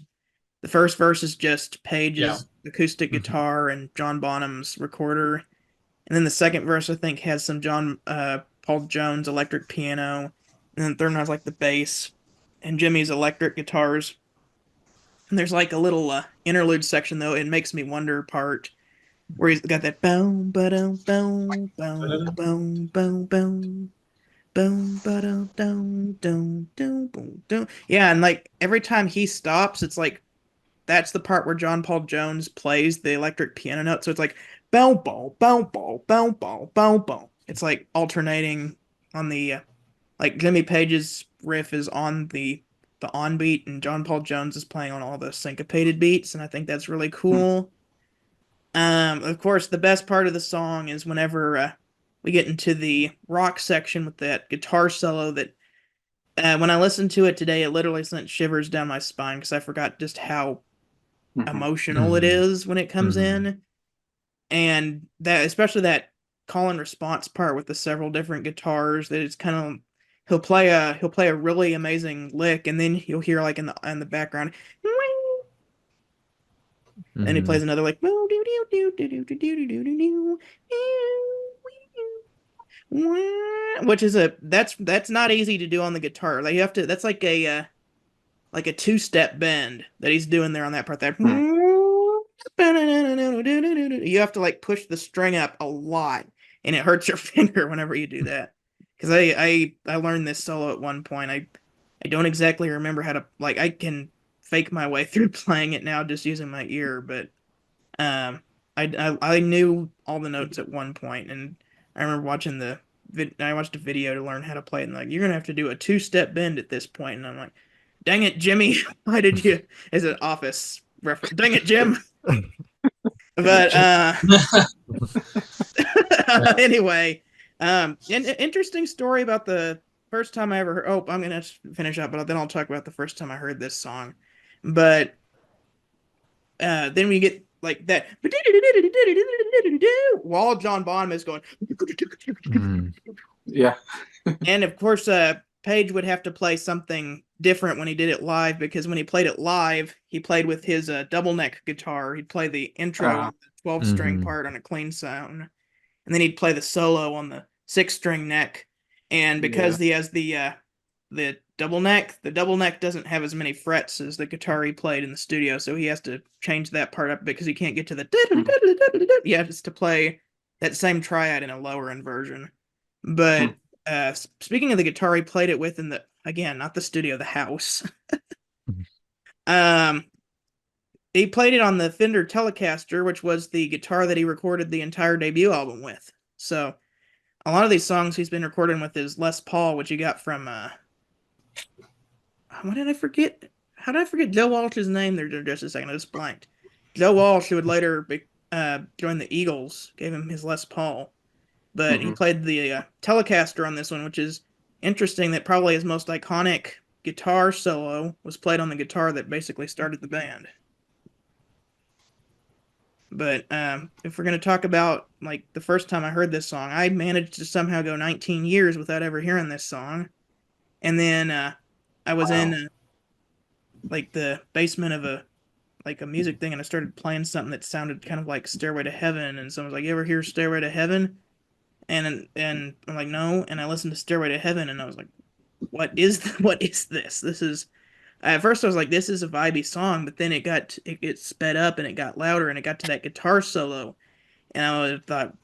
The first verse is just Yeah. Page's acoustic Mhm. guitar and John Bonham's recorder. And then the second verse I think has some John Paul Jones electric piano. And then the third one has like the bass and Jimmy's electric guitars. And there's like a little interlude section though. It makes me wonder part where he's got that boom ba dum boom boom boom boom boom boom ba dum dum dum dum boom dum. Yeah, and like every time he stops, it's like that's the part where John Paul Jones plays the electric piano note. So it's like bow bow bow bow bow bow bow bow. It's like alternating on the like Jimmy Page's riff is on the on beat, and John Paul Jones is playing on all the syncopated beats, and I think that's really cool. Of course, the best part of the song is whenever we get into the rock section with that guitar solo that when I listened to it today, it literally sent shivers down my spine because I forgot just how emotional it is when it comes in. And that, especially that call and response part with the several different guitars, that it's kind of he'll play a really amazing lick, and then you'll hear like in the background, and he plays another like which is that's not easy to do on the guitar. Like you have to that's like a two-step bend that he's doing there on that part there. You have to like push the string up a lot, and it hurts your finger whenever you do that. Because I learned this solo at one point. I don't exactly remember how to like I can fake my way through playing it now just using my ear, but I knew all the notes at one point, and I remember watching I watched a video to learn how to play it, and like you're gonna have to do a two-step bend at this point, and I'm like, dang it, Jimmy, why did you? Is an Office reference? Dang it, Jim. But anyway, an interesting story about the first time I ever heard. Oh, I'm gonna finish up, but then I'll talk about the first time I heard this song. But then we get like that while John Bonham is going. Yeah. And of course, Page would have to play something different when he did it live, because when he played it live, he played with his double neck guitar. He'd play the intro on the 12-string part on a clean sound, and then he'd play the solo on the 6-string neck. And because he has the double neck, the double neck doesn't have as many frets as the guitar he played in the studio, so he has to change that part up because he can't get to the he has to play that same triad in a lower end version. But speaking of the guitar he played it with in the, again, not the studio, the house. He played it on the Fender Telecaster, which was the guitar that he recorded the entire debut album with. So a lot of these songs he's been recording with his Les Paul, which he got from what did I forget? How did I forget Joe Walsh's name there just a second? I just blanked. Joe Walsh, who would later join the Eagles, gave him his Les Paul. But he played the Telecaster on this one, which is interesting that probably his most iconic guitar solo was played on the guitar that basically started the band. But if we're going to talk about like the first time I heard this song, I managed to somehow go 19 years without ever hearing this song. And then I was in like the basement of a music thing, and I started playing something that sounded kind of like Stairway to Heaven, and someone was like, "You ever hear Stairway to Heaven?" And I'm like, "No." And I listened to Stairway to Heaven, and I was like, what is this? This is, at first I was like, this is a vibey song, but then it sped up and it got louder and it got to that guitar solo, and I thought,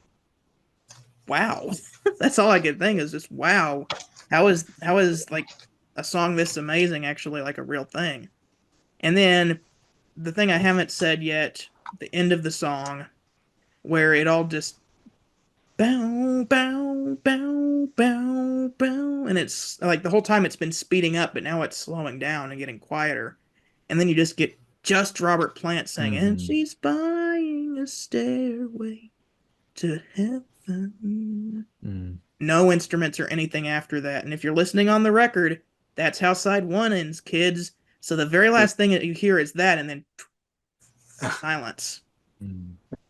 wow. That's all I could think is just, wow, how is like a song this amazing actually like a real thing? And then the thing I haven't said yet, the end of the song, where it all just bow, bow, bow, bow, bow, and it's like the whole time it's been speeding up, but now it's slowing down and getting quieter, and then you just get just Robert Plant saying, "And she's buying a stairway to heaven." No instruments or anything after that, and if you're listening on the record, that's how side one ends, kids. So the very last thing that you hear is that, and then silence.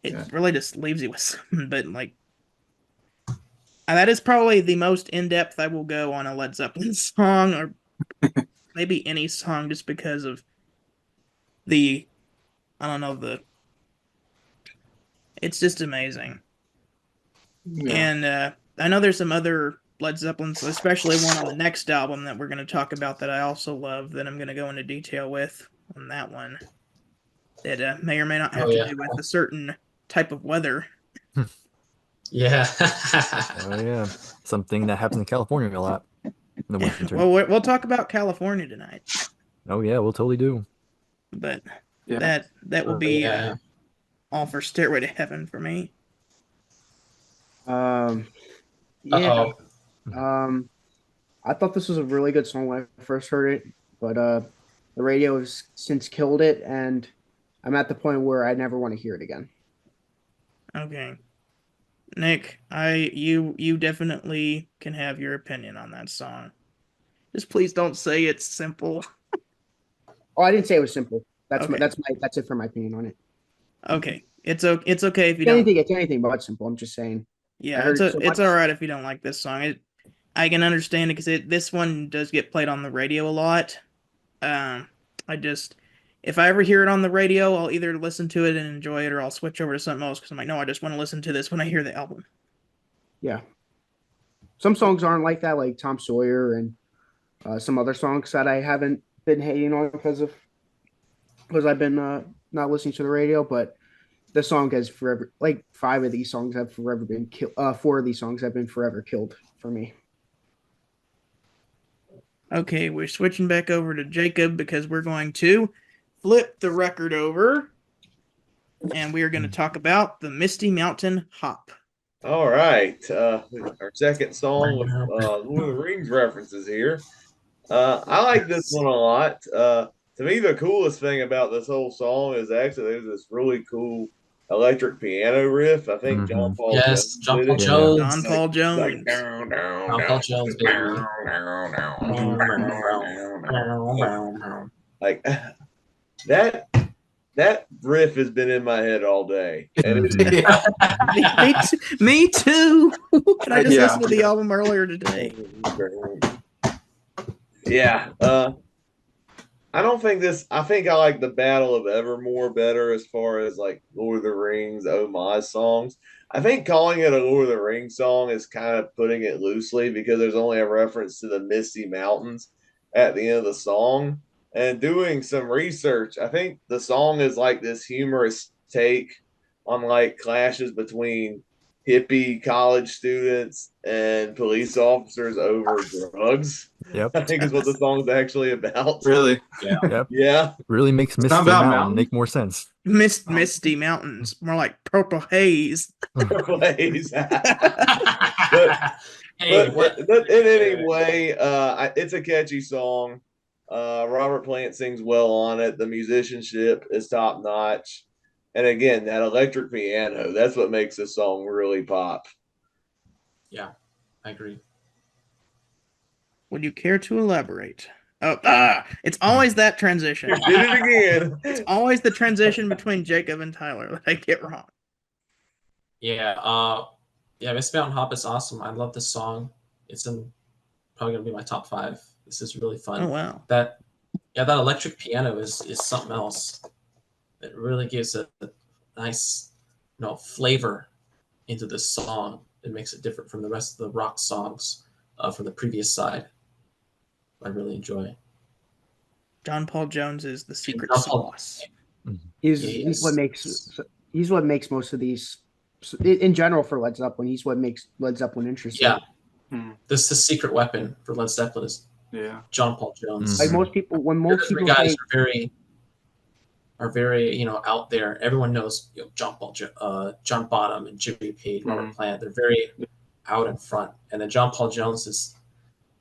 It really just leaves you with something, but like, that is probably the most in-depth I will go on a Led Zeppelin song, or maybe any song, just because of the, I don't know, it's just amazing. And I know there's some other Led Zeppelins, especially one on the next album that we're going to talk about that I also love, that I'm going to go into detail with on that one, that may or may not have to do with a certain type of weather. Yeah. Oh yeah, something that happens in California a lot in the winter. Well, we'll talk about California tonight. Oh yeah, we'll totally do. But that will be all for Stairway to Heaven for me. Yeah. I thought this was a really good song when I first heard it, but the radio has since killed it, and I'm at the point where I never want to hear it again. Okay. Nick, you definitely can have your opinion on that song. Just please don't say it's simple. Oh, I didn't say it was simple. Okay. That's it for my opinion on it. Okay. It's okay if you don't. It's anything but simple. I'm just saying. I Yeah, heard it so it's much. all right if you don't like this song. I can understand it because this one does get played on the radio a lot. I just if I ever hear it on the radio, I'll either listen to it and enjoy it, or I'll switch over to something else because I'm like, no, I just want to listen to this when I hear the album. Yeah. Some songs aren't like that, like Tom Sawyer and some other songs that I haven't been hating on because I've been not listening to the radio. But the song has forever, like 5 of these songs have forever been killed. 4 of these songs have been forever killed for me. Okay, we're switching back over to Jacob because we're going to flip the record over, and we are going to talk about the Misty Mountain Hop. All right. Our second song with Lord of the Rings references here. I like this one a lot. To me, the coolest thing about this whole song is actually there's this really cool electric piano riff. I think John Paul Yes, Jones John did Paul it. Jones. John Paul Jones. Like down, down, John Paul Jones, baby. like that riff has been in my head all day. And Me too. And I just Yeah. listened to the album earlier today. Yeah. I think I like the Battle of Evermore better as far as like Lord of the Rings homage songs. I think calling it a Lord of the Rings song is kind of putting it loosely because there's only a reference to the Misty Mountains at the end of the song. And doing some research, I think the song is like this humorous take on like clashes between hippie college students and police officers over drugs. Yep. I think is what the song's actually about. Really? Yep. Yeah. Really makes Misty about Mountain mountains. make more sense. Misty Mountains, more like purple haze. Plays. Hey, but in any way, it's a catchy song. Robert Plant sings well on it. The musicianship is top notch. And again, that electric piano, that's what makes this song really pop. Yeah, I agree. Would you care to elaborate? It's always that transition. You did it again. It's always the transition between Jacob and Tyler that I get wrong. Yeah, Miss Mountain Hop is awesome. I love this song. It's probably gonna be my top 5. This is really fun. Oh wow. That electric piano is something else. It really gives a nice, flavor into this song. It makes it different from the rest of the rock songs from the previous side. I really enjoy. John Paul Jones is the secret John Paul- sauce. He's what makes most of these in general for Led Zeppelin. He's what makes Led Zeppelin interesting. Yeah. This is the secret weapon for Led Zeppelin is John Paul Jones. Like most people, when The most other three people guys say, are very out there. Everyone knows John Bonham and Jimmy Page, Robert Plant. They're very out in front, and then John Paul Jones is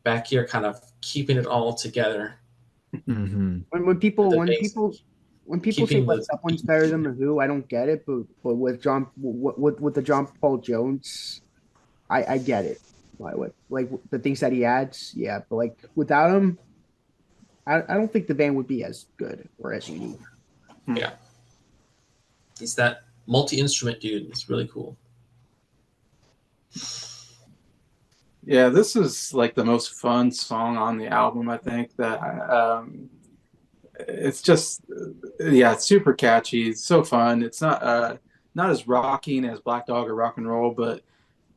back here, kind of keeping it all together. when people say Led Zeppelin's better than the Who, I don't get it. But with the John Paul Jones, I get it. Like the things that he adds, yeah. But like without him, I don't think the band would be as good or as unique. Yeah, he's that multi-instrument dude. It's really cool. Yeah, this is like the most fun song on the album. I think that it's just it's super catchy. It's so fun. It's not as rocking as Black Dog or Rock and Roll, but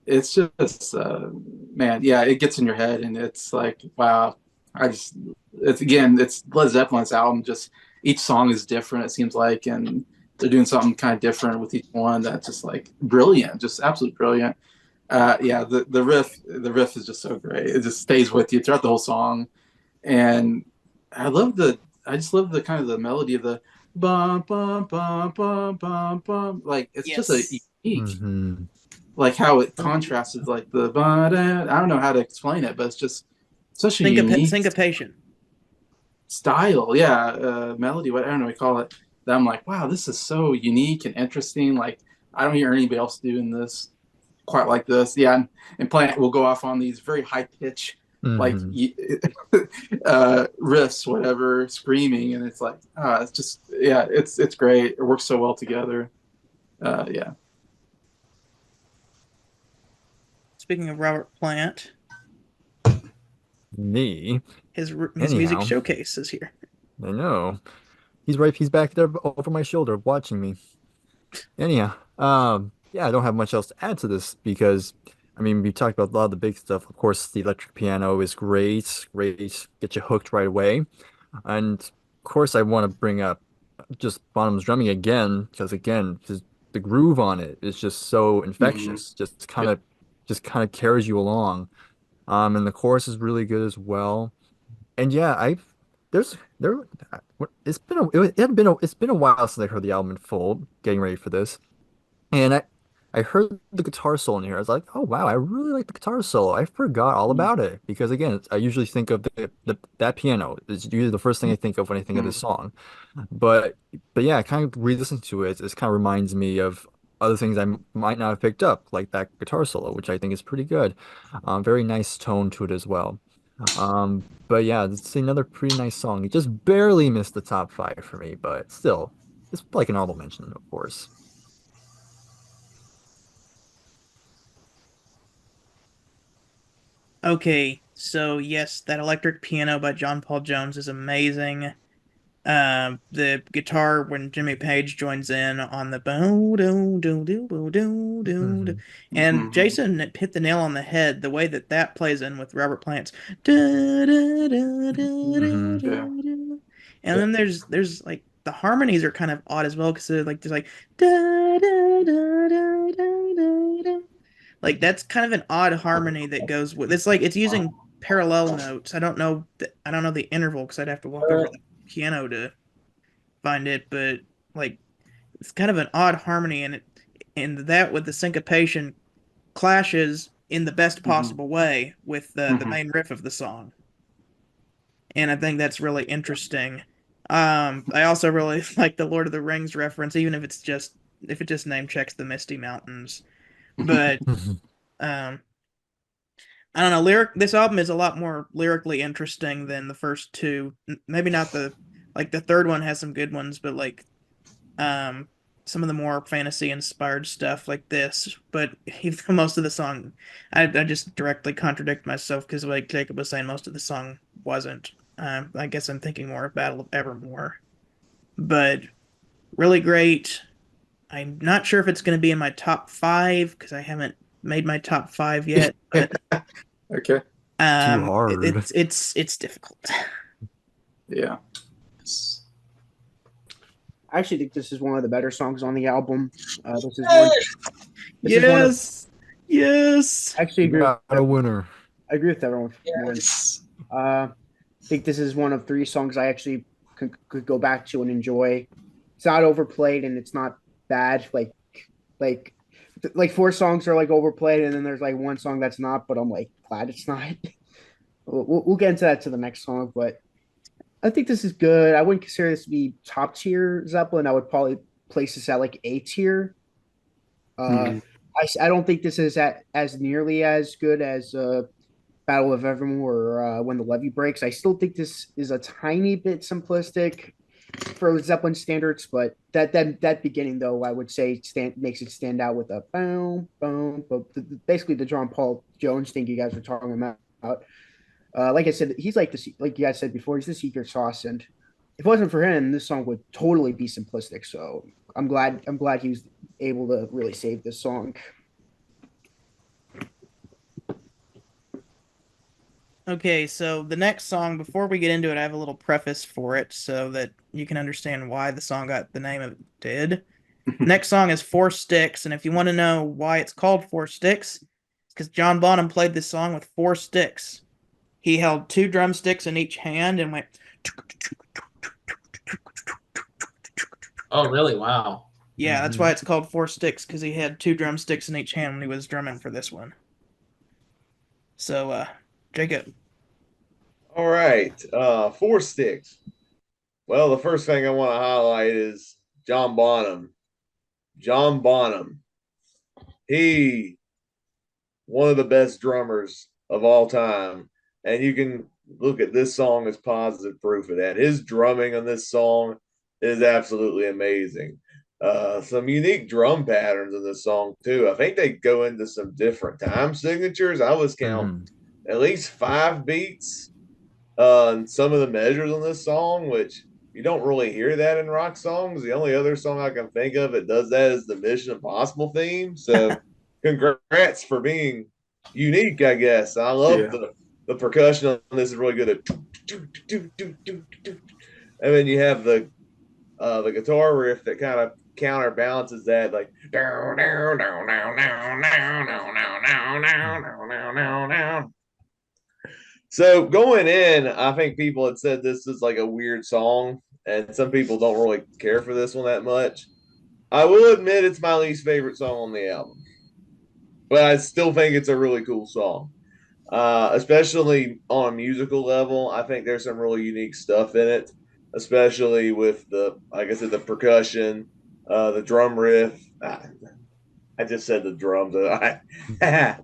it's just it gets in your head, and it's like wow. It's Led Zeppelin's album. Just each song is different. It seems like, and they're doing something kind of different with each one. That's just like brilliant, just absolutely brilliant. The riff is just so great. It just stays with you throughout the whole song, and I just love the kind of the melody of the bum bum bum bum bum bum. Like it's just a unique, like how it contrasts with like the I don't know how to explain it, but it's just such a unique Syncopation. style, yeah, melody, what I don't know what you call it. That I'm like, wow, this is so unique and interesting. Like, I don't hear anybody else doing this quite like this. Yeah, and Plant will go off on these very high pitch, like Hmm. riffs, whatever, screaming, and it's like, it's just, yeah, it's great. It works so well together. Yeah. Speaking of Robert Plant, Me. his music Anyhow, showcase is here. I know. He's right. He's back there over my shoulder watching me. Anyhow, yeah, I don't have much else to add to this because, I mean, we talked about a lot of the big stuff. Of course, the electric piano is great, great, get you hooked right away. And of course, I want to bring up just Bonham's drumming again because again, the groove on it is just so Mhm. infectious. Just kind of carries you along. And the chorus is really good as well. And yeah, I've there's there it's been it's been a while since I heard the album in full, getting ready for this. And I heard the guitar solo in here. I was like, oh wow, I really like the guitar solo. I forgot all about it because again, I usually think of that piano. It's usually the first thing I think of when I think of this Mhm. song. But but yeah, kind of re-listening to it, it kind of reminds me of other things I might not have picked up, like that guitar solo, which I think is pretty good. Very nice tone to it as well. But yeah, it's another pretty nice song. It just barely missed the top five for me, but still, it's like an honorable mention, of course. Okay, so yes, that electric piano by John Paul Jones is amazing. The guitar when Jimmy Page joins in on the bo do do do bo do do do, Hmm. and Mhm. Jason hit the nail on the head. The way that that plays in with Robert Plant's da, da, da, da, da, Hmm. Yeah. da, and Yeah. then there's like the harmonies are kind of odd as well because they're like there's like da, da, da, da, da, da, da. Like that's kind of an odd harmony that goes with it's like it's using parallel notes. I don't know the interval because I'd have to walk over to the piano to find it, but like it's kind of an odd harmony and that with the syncopation clashes in the best Mhm. possible way with the Mhm. main riff of the song. And I think that's really interesting. I also really like the Lord of the Rings reference, even if it just name checks the Misty Mountains. But um I don't know, this album is a lot more lyrically interesting than the first two. Maybe not the third one has some good ones, but like um some of the more fantasy inspired stuff like this, but even though most of the song I just directly contradict myself because like Jacob was saying most of the song wasn't. I guess I'm thinking more of Battle of Evermore, but really great. I'm not sure if it's going to be in my top five because I haven't made my top five yet, but Okay. Too hard. it's difficult. Yeah. Yes. I actually think this is one of the better songs on the album. This is Hey! one. This is one of. Yes, yes. I actually You agree with got a winner. I agree with everyone. Yes. I think this is one of three songs I actually could go back to and enjoy. It's not overplayed and it's not bad. Like like four songs are like overplayed and then there's like one song that's not. But I'm like glad it's not. We'll get into that to the next song, but I think this is good. I wouldn't consider this to be top tier Zeppelin. I would probably place this at like A tier. Uh, Mhm. I don't think this is as nearly as good as Battle of Evermore or When the Levee Breaks. I still think this is a tiny bit simplistic for Zeppelin standards, but that beginning though, I would say makes it stand out with a boom boom, but basically the John Paul Jones thing you guys were talking about. Like I said, he's like you guys said before, he's the secret sauce, and if it wasn't for him, this song would totally be simplistic. So I'm glad he was able to really save this song. Okay, so the next song, before we get into it, I have a little preface for it so that you can understand why the song got the name it did. Next song is Four Sticks, and if you want to know why it's called Four Sticks, it's because John Bonham played this song with four sticks. He held two drumsticks in each hand and went. Oh, really? Wow. Yeah, that's why it's called Four Sticks because he had two drumsticks in each hand when he was drumming for this one. So, Jacob, right. Four sticks. Well, the first thing I want to highlight is John Bonham. John Bonham. He one of the best drummers of all time. And you can look at this song as positive proof of that. His drumming on this song is absolutely amazing. Some unique drum patterns in this song too. I think they go into some different time signatures. I was counting at least 5 beats on some of the measures on this song, which you don't really hear that in rock songs. The only other song I can think of that does that is the Mission Impossible theme. So congrats for being unique, I guess. I love the percussion on this is really good. And then you have the guitar riff that kind of counterbalances that, like down, down, down, down, down, down, down, down, down, down, down, down. So going in, I think people had said this is like a weird song, and some people don't really care for this one that much. I will admit it's my least favorite song on the album, but I still think it's a really cool song. Especially on a musical level, I think there's some really unique stuff in it, especially with the, like I said, the percussion, the drum riff. I just said the drums.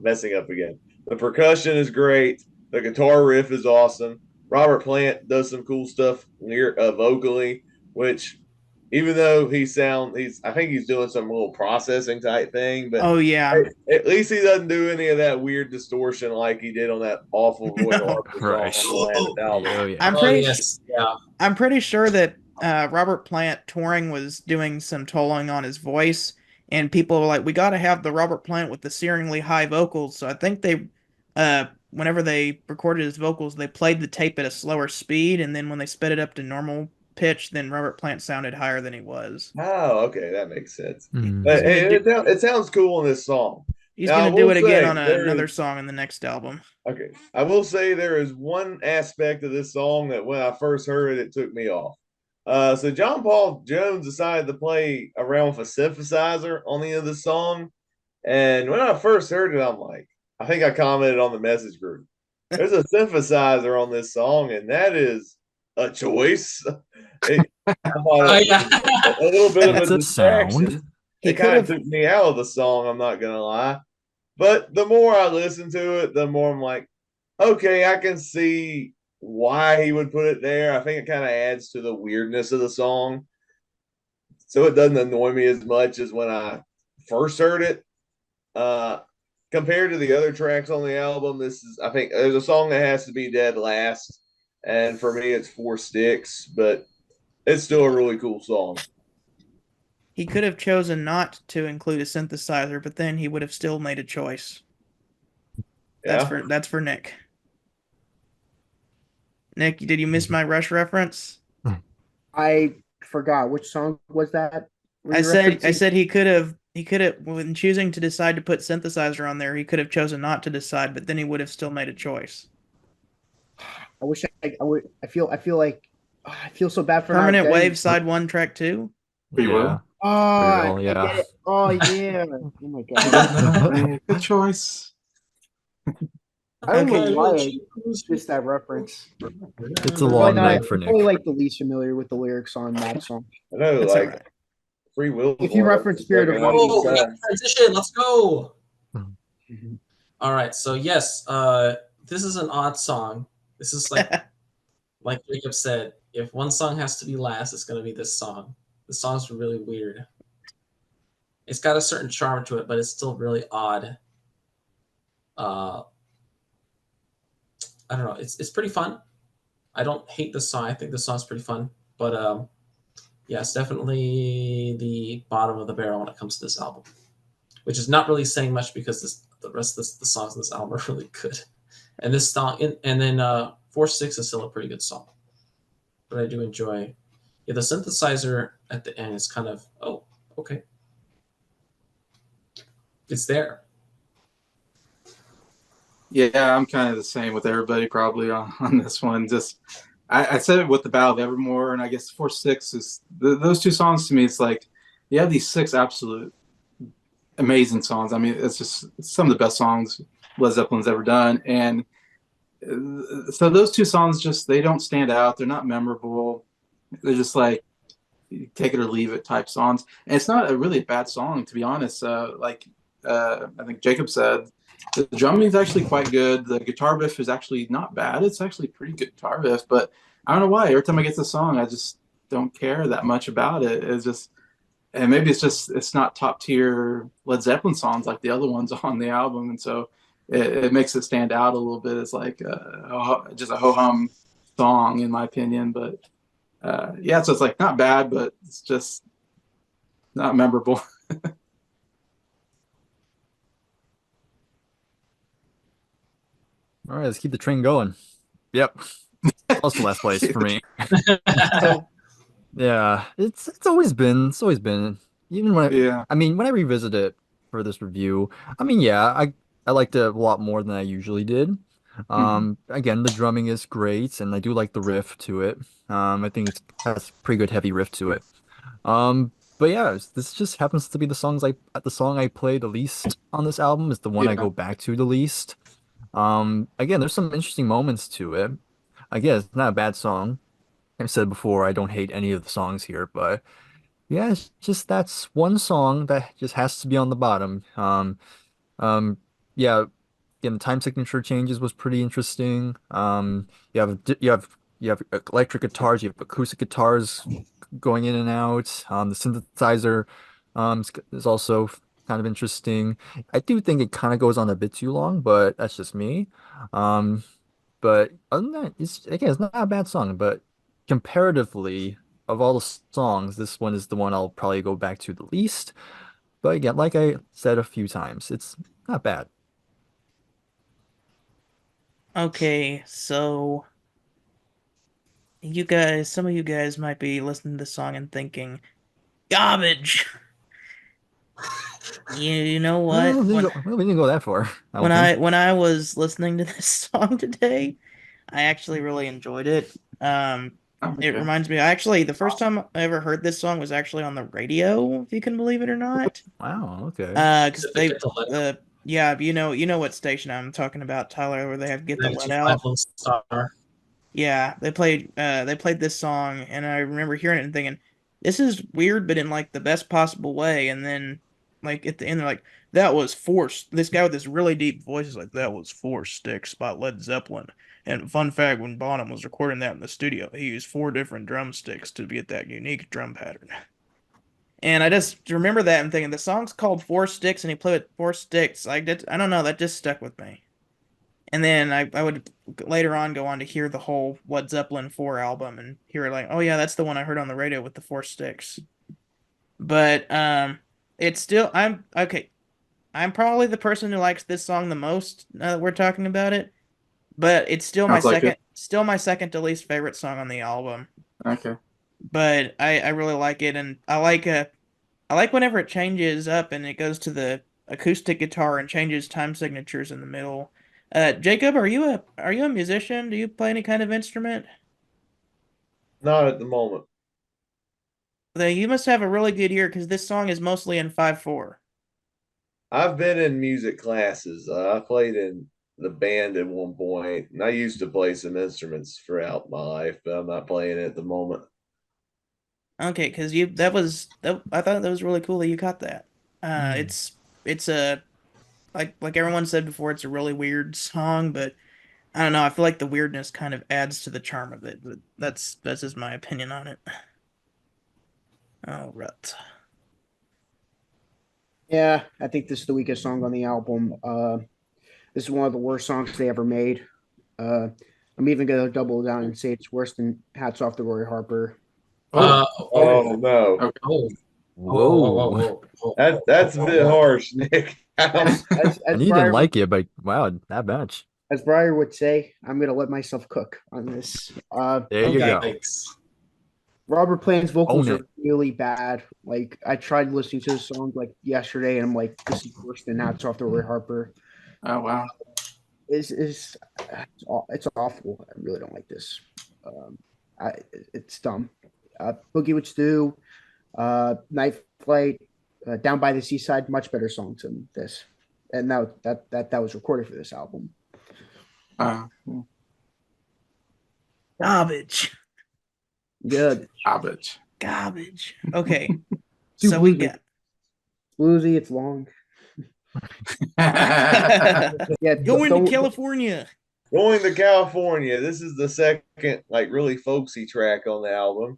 Messing up again. The percussion is great. The guitar riff is awesome. Robert Plant does some cool stuff vocally, which even though I think he's doing some little processing type thing, but oh yeah, at least he doesn't do any of that weird distortion like he did on that awful Roy Harper song on the last album. Oh, yeah. I'm pretty sure that Robert Plant touring was doing some tolling on his voice, and people were like, "We got to have the Robert Plant with the searingly high vocals." So I think they, whenever they recorded his vocals, they played the tape at a slower speed, and then when they sped it up to normal pitch, then Robert Plant sounded higher than he was. Oh, okay, that makes sense. It sounds cool in this song. He's going to do it again on another song in the next album. Okay, I will say there is one aspect of this song that when I first heard it, it took me off. So John Paul Jones decided to play around with a synthesizer on the end of the song, and when I first heard it, I'm like, I think I commented on the message group. There's a synthesizer on this song, and that is a choice. A little bit of a distraction. It kind of took me out of the song, I'm not gonna lie. But the more I listen to it, the more I'm like, okay, I can see why he would put it there. I think it kind of adds to the weirdness of the song. So it doesn't annoy me as much as when I first heard it. Compared to the other tracks on the album, I think there's a song that has to be dead last. And for me, it's Four Sticks, but it's still a really cool song. He could have chosen not to include a synthesizer, but then he would have still made a choice. Yeah. That's for Nick. Nick, did you miss my Rush reference? I forgot which song was that. I said he could have when choosing to decide to put synthesizer on there, he could have chosen not to decide, but then he would have still made a choice. I wish I would. I feel like I feel so bad for Permanent Wave side 1 track 2. Yeah. Oh, yeah. I get it. Oh yeah. Oh my god. Good choice. I don't know why I missed that reference. It's a long night for Nick. I'm probably like the least familiar with the lyrics on that song. I know, That's like alright. Free Will. If you reference Spirit of Oh, transition. Let's go. All right. So yes, this is an odd song. This is like Jacob said, if one song has to be last, it's going to be this song. The song's really weird. It's got a certain charm to it, but it's still really odd. I don't know. It's pretty fun. I don't hate the song. I think the song's pretty fun. But yeah, it's definitely the bottom of the barrel when it comes to this album, which is not really saying much because the rest of the songs in this album are really good. And this song, and then 4-6 is still a pretty good song. But I do enjoy. Yeah, the synthesizer at the end is kind of, oh, okay. It's there. Yeah, I'm kind of the same with everybody probably on this one. Just I said it with the Battle of Evermore, and I guess 4-6 is those two songs to me. It's like you have these 6 absolute amazing songs. I mean, it's some of the best songs Led Zeppelin's ever done, and So those two songs just they don't stand out. They're not memorable. They're just like take it or leave it type songs. And it's not a really bad song to be honest. I think Jacob said, the drumming is actually quite good. The guitar riff is actually not bad. It's actually a pretty good guitar riff, but I don't know why. Every time I get the song, I just don't care that much about it. It's just, and maybe it's just it's not top tier Led Zeppelin songs like the other ones on the album, and so it makes it stand out a little bit as like just a ho hum song in my opinion. But yeah, so it's like not bad, but it's just not memorable. All right, let's keep the train going. Yep, also last place for me. Yeah, it's always been even when Yeah. I mean when I revisit it for this review, I mean yeah, I liked it a lot more than I usually did. Mhm. Again, the drumming is great and I do like the riff to it. I think it has pretty good heavy riff to it. But yeah, this just happens to be the song I play the least on this album is the one I Yeah. go back to the least. Again, there's some interesting moments to it. I guess it's not a bad song. I've said before, I don't hate any of the songs here, but yeah, it's just that's one song that just has to be on the bottom. Um, yeah, again, the time signature changes was pretty interesting. You have electric guitars, you have acoustic guitars going in and out. The synthesizer is also kind of interesting. I do think it kind of goes on a bit too long, but that's just me. Um, but other than that, it's not a bad song, but comparatively, of all the songs, this one is the one I'll probably go back to the least. But again, like I said a few times, it's not bad. Okay, so some of you guys might be listening to this song and thinking, garbage. You know what? We didn't go that far, I don't think. When I was listening to this song today, I actually really enjoyed it. It Okay. reminds me, actually, the first time I ever heard this song was actually on the radio, if you can believe it or not. Wow, okay. Because Did they get the yeah, you know what station I'm talking about, Tyler, where they have Get the Let 925 Out. Lone Star? Yeah, they played this song, and I remember hearing it and thinking, this is weird, but in like the best possible way. And then like at the end, they're like, that was forced. This guy with this really deep voice is like, that was Four Sticks by Led Zeppelin. And fun fact, when Bonham was recording that in the studio, he used four different drumsticks to get that unique drum pattern. And I just remember that and thinking the song's called Four Sticks, and he played with four sticks. I don't know, that just stuck with me. And then I would later on go on to hear the whole Led Zeppelin 4 album and hear like, oh yeah, that's the one I heard on the radio with the four sticks. But it's still I'm okay. I'm probably the person who likes this song the most now that we're talking about it. But it's Sounds like it. still my second to least favorite song on the album. Okay. But I really like it, and I like whenever it changes up and it goes to the acoustic guitar and changes time signatures in the middle. Jacob, are you a musician? Do you play any kind of instrument? Not at the moment. Then you must have a really good ear because this song is mostly in 5/4. I've been in music classes. I played in the band at one point, and I used to play some instruments throughout my life, but I'm not playing it at the moment. Okay, because I thought that was really cool that you caught that. It's a like everyone said before, it's a really weird song, but I don't know. I feel like the weirdness kind of adds to the charm of it. But that's just my opinion on it. All right. Yeah, I think this is the weakest song on the album. This is one of the worst songs they ever made. Uh, I'm even gonna double down and say it's worse than "Hats Off to Roy Harper." Uh, Oh no, Okay. oh, Whoa. that's a bit harsh, Nick. And you didn't like it, but wow, that much. As Briar would say, I'm gonna let myself cook on this. There you go. Yikes. Robert Plant's vocals Own are it. really bad. Like I tried listening to the song like yesterday, and I'm like, this is worse than "Hats Off to Roy Harper." Oh wow. It's awful. I really don't like this. It's dumb. Boogie with Stu, Night Flight, Down by the Seaside, much better songs than this. And that was recorded for this album. Uh, Garbage. Good. Garbage. Garbage. Okay. Too So we bluesy. got Bluesy. It's long. Yeah, Yeah. Going to Don't. California. Going to California. This is the second, like, really folksy track on the album.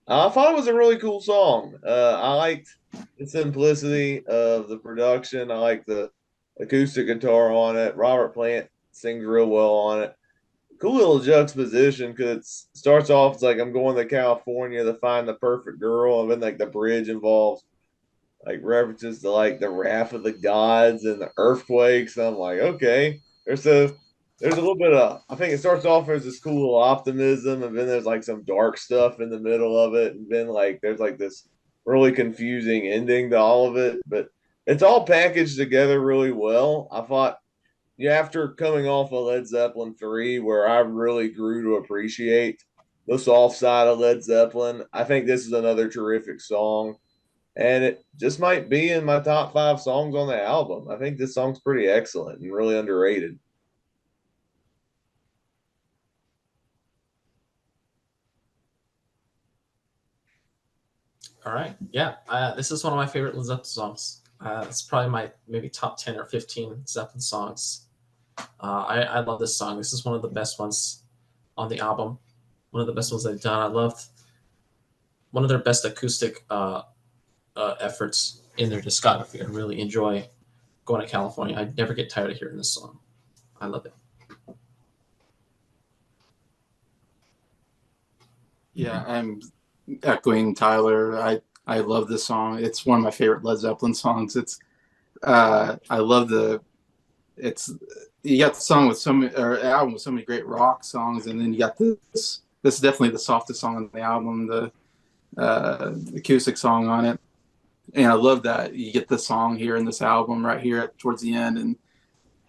I thought it was a really cool song. I liked the simplicity of the production. I like the acoustic guitar on it. Robert Plant sings real well on it. Cool little juxtaposition because it starts off, it's like I'm going to California to find the perfect girl, and then like the bridge involves like references to like the wrath of the gods and the earthquakes. I'm like, okay, there's a little bit of, I think it starts off as this cool little optimism, and then there's like some dark stuff in the middle of it, and then like there's like this really confusing ending to all of it, but it's all packaged together really well. I thought, yeah, after coming off of Led Zeppelin 3, where I really grew to appreciate the soft side of Led Zeppelin, I think this is another terrific song. And it just might be in my top 5 songs on the album. I think this song's pretty excellent and really underrated. All right. Yeah. This is one of my favorite Led Zeppelin songs. It's probably my maybe top 10 or 15 Zeppelin songs. I love this song. This is one of the best ones on the album. One of the best ones they've done. I loved one of their best acoustic efforts in their discography. I really enjoy Going to California. I never get tired of hearing this song. I love it. yeah, I'm echoing Tyler. I love this song. It's one of my favorite Led Zeppelin songs. It's I love it's you got the song with so many, or album with so many great rock songs, and then you got this. This is definitely the softest song on the album, the acoustic song on it, and I love that you get the song here in this album right here towards the end,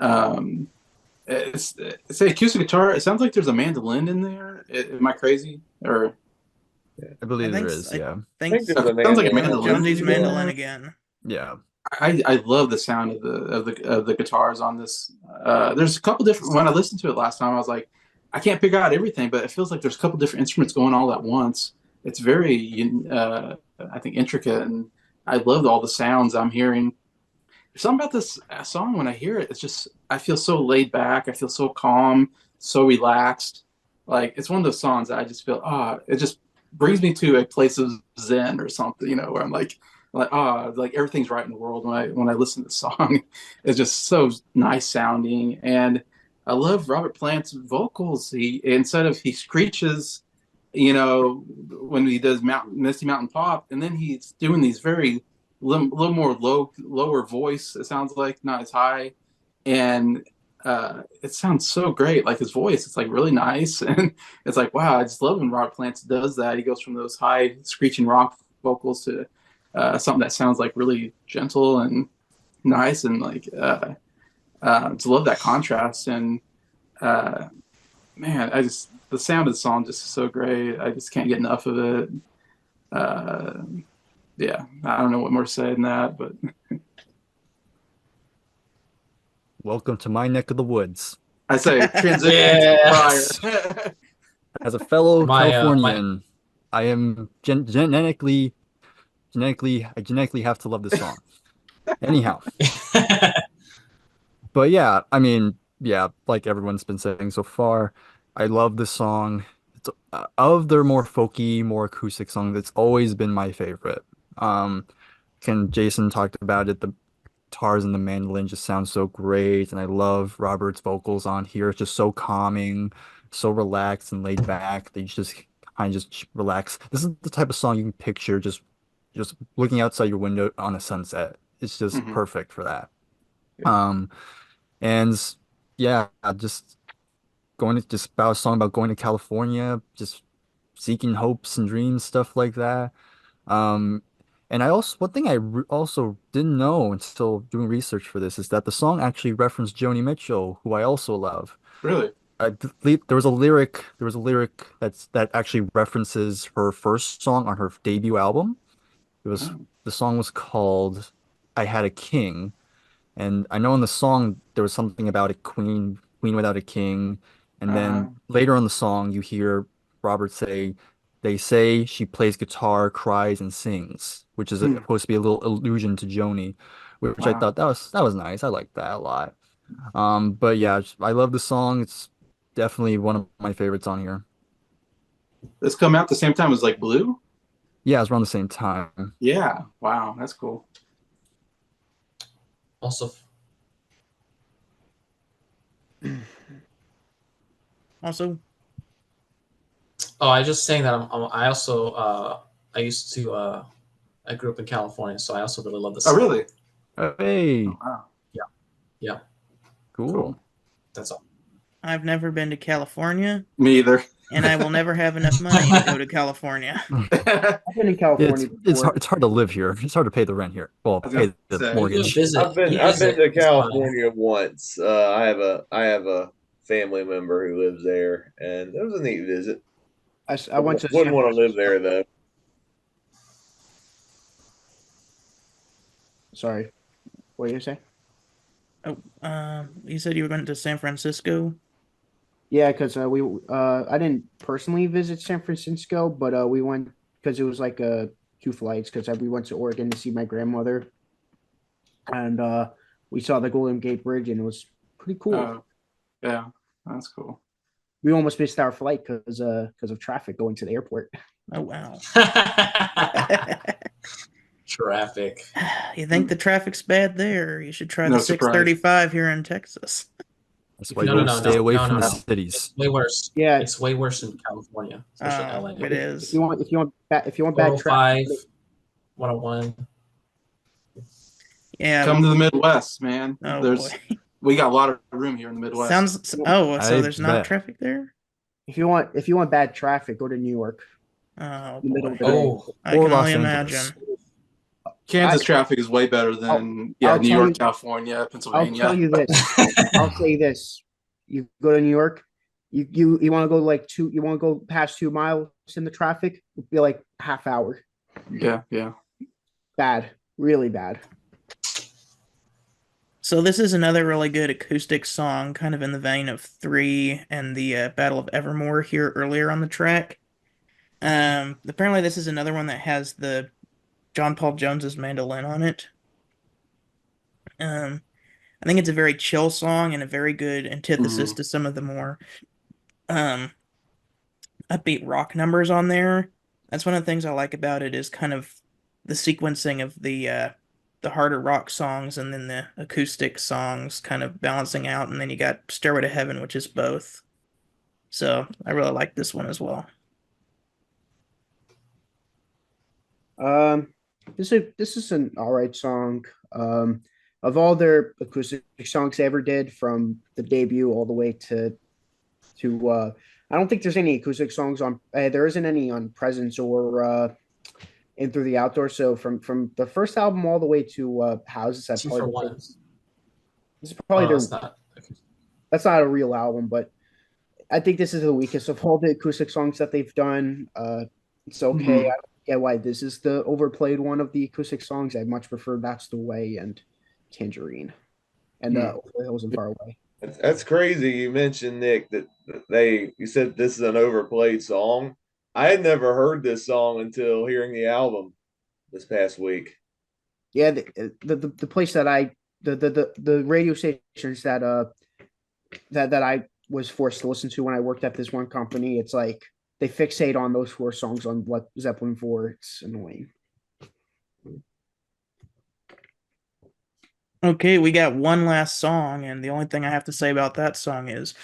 and it's an acoustic guitar. It sounds like there's a mandolin in there. Am I crazy? Or I believe there think is. I Yeah. I think think there's a sounds like a mandolin. mandolin. Jonesy's mandolin again. Yeah. I love the sound of the guitars on this. There's a couple different. When I listened to it last time, I was like, I can't figure out everything, but it feels like there's a couple different instruments going all at once. It's very, I think, intricate, and I love all the sounds I'm hearing. There's something about this song when I hear it. It's just I feel so laid back. I feel so calm, so relaxed. Like it's one of those songs that I just feel it just brings me to a place of zen or something, where I'm like like everything's right in the world when I listen to the song. It's just so nice sounding, and I love Robert Plant's vocals. He instead of he screeches, when he does Misty Mountain Pop, and then he's doing these very little more lower voice. It sounds like not as high, and it sounds so great. Like his voice, it's like really nice, and it's like wow. I just love when Robert Plant does that. He goes from those high screeching rock vocals to something that sounds like really gentle and nice, and like just love that contrast. And man, the sound of the song just is so great. I just can't get enough of it. Yeah, I don't know what more to say than that, but Welcome to my neck of the woods. I say transition Yes. to fire. As a fellow My, Californian, I am genetically have to love this song. Anyhow, but yeah, I mean, yeah, like everyone's been saying so far, I love this song. It's of their more folky, more acoustic songs, it's always been my favorite. Jason talked about it, the guitars and the mandolin just sound so great, and I love Robert's vocals on here. It's just so calming, so relaxed and laid back. They just kind of just relax. This is the type of song you can picture just looking outside your window on a sunset. It's just Mhm. perfect for that. And yeah, just about a song about going to California, just seeking hopes and dreams, stuff like that. Um, and one thing also didn't know until doing research for this is that the song actually referenced Joni Mitchell, who I also love. Really? I believe there was a lyric that actually references her first song on her debut album. Oh. The song was called "I Had a King," and I know in the song there was something about a queen Queen Without a King, and Uh-huh. then later on the song you hear Robert say, "They say she plays guitar, cries, and sings," which is Hmm. supposed to be a little allusion to Joni, which I Wow. thought that was nice. I liked that a lot. But yeah, I love the song. It's definitely one of my favorites on here. This come out the same time as like Blue? Yeah, it's around the same time. Yeah. Wow, that's cool. Also, Also, oh, I just saying that I also I used to I grew up in California, so I also really love this Oh, song. really? Hey, Oh, wow. Yeah, cool. Cool. that's all. I've never been to California, Me either. and I will never have enough money to go to California. I've been in California before. It's hard to live here. It's hard to pay the rent here. Well, I was pay gonna the say. You can mortgage. visit. I've been you I've been visit, to it's fine. California once. I have a family member who lives there, and it was a neat visit. I went to Wouldn't San want to live Francisco. there though. Sorry, what did you say? Oh, you said you were going to San Francisco. Yeah, because I didn't personally visit San Francisco, but we went because it was like 2 flights because we went to Oregon to see my grandmother, and we saw the Golden Gate Bridge, and it was pretty cool. Yeah, that's cool. We almost missed our flight because of traffic going to the airport. Oh wow! Traffic. You think the traffic's bad there? You should try No the surprise. 635 here in Texas. That's why No, you no, stay no, away no, from no, the no. cities. Way worse. Yeah, It's way worse in California, especially LA. It is. if you want bad 405, traffic, 101. Yeah. Come to the Midwest, man. Oh There's boy. we got a lot of room here in the Midwest. Sounds. Oh, so I there's not bet. traffic there. if you want bad traffic, go to New York. Oh The middle boy. of the day. Oh, I Or can Los only Angeles. imagine. Kansas I- traffic is way better than I'll New tell York, you- California, I'll Pennsylvania. tell you this. I'll say this: you go to New York, you want to go you want to go past 2 miles in the traffic, it'll be like half hour. Yeah. Bad, really bad. So this is another really good acoustic song, kind of in the vein of 3 and the Battle of Evermore here earlier on the track. Apparently this is another one that has the John Paul Jones's mandolin on it. I think it's a very chill song and a very good antithesis to some of the more upbeat rock numbers on there. That's one of the things I like about it is kind of the sequencing of the harder rock songs and then the acoustic songs kind of balancing out, and then you got Stairway to Heaven, which is both. So I really like this one as well. This is an all right song. Of all their acoustic songs they ever did, from the debut all the way to I don't think there's any acoustic songs on. There isn't any on Presence or In Through the Outdoors. So from the first album all the way to Houses, that's Two for probably one. this is probably their. That's not. That's not a real album, but I think this is the weakest of all the acoustic songs that they've done. It's okay. Mhm. I don't get why this is the overplayed one of the acoustic songs. I much prefer That's the Way and Tangerine and Over the Hills and Far Away. That's crazy. You mentioned, Nick, that you said this is an overplayed song. I had never heard this song until hearing the album this past week. Yeah, the place that the radio stations that that I was forced to listen to when I worked at this one company, it's like they fixate on those 4 songs on what Zeppelin 4. It's annoying. Okay, we got one last song, and the only thing I have to say about that song is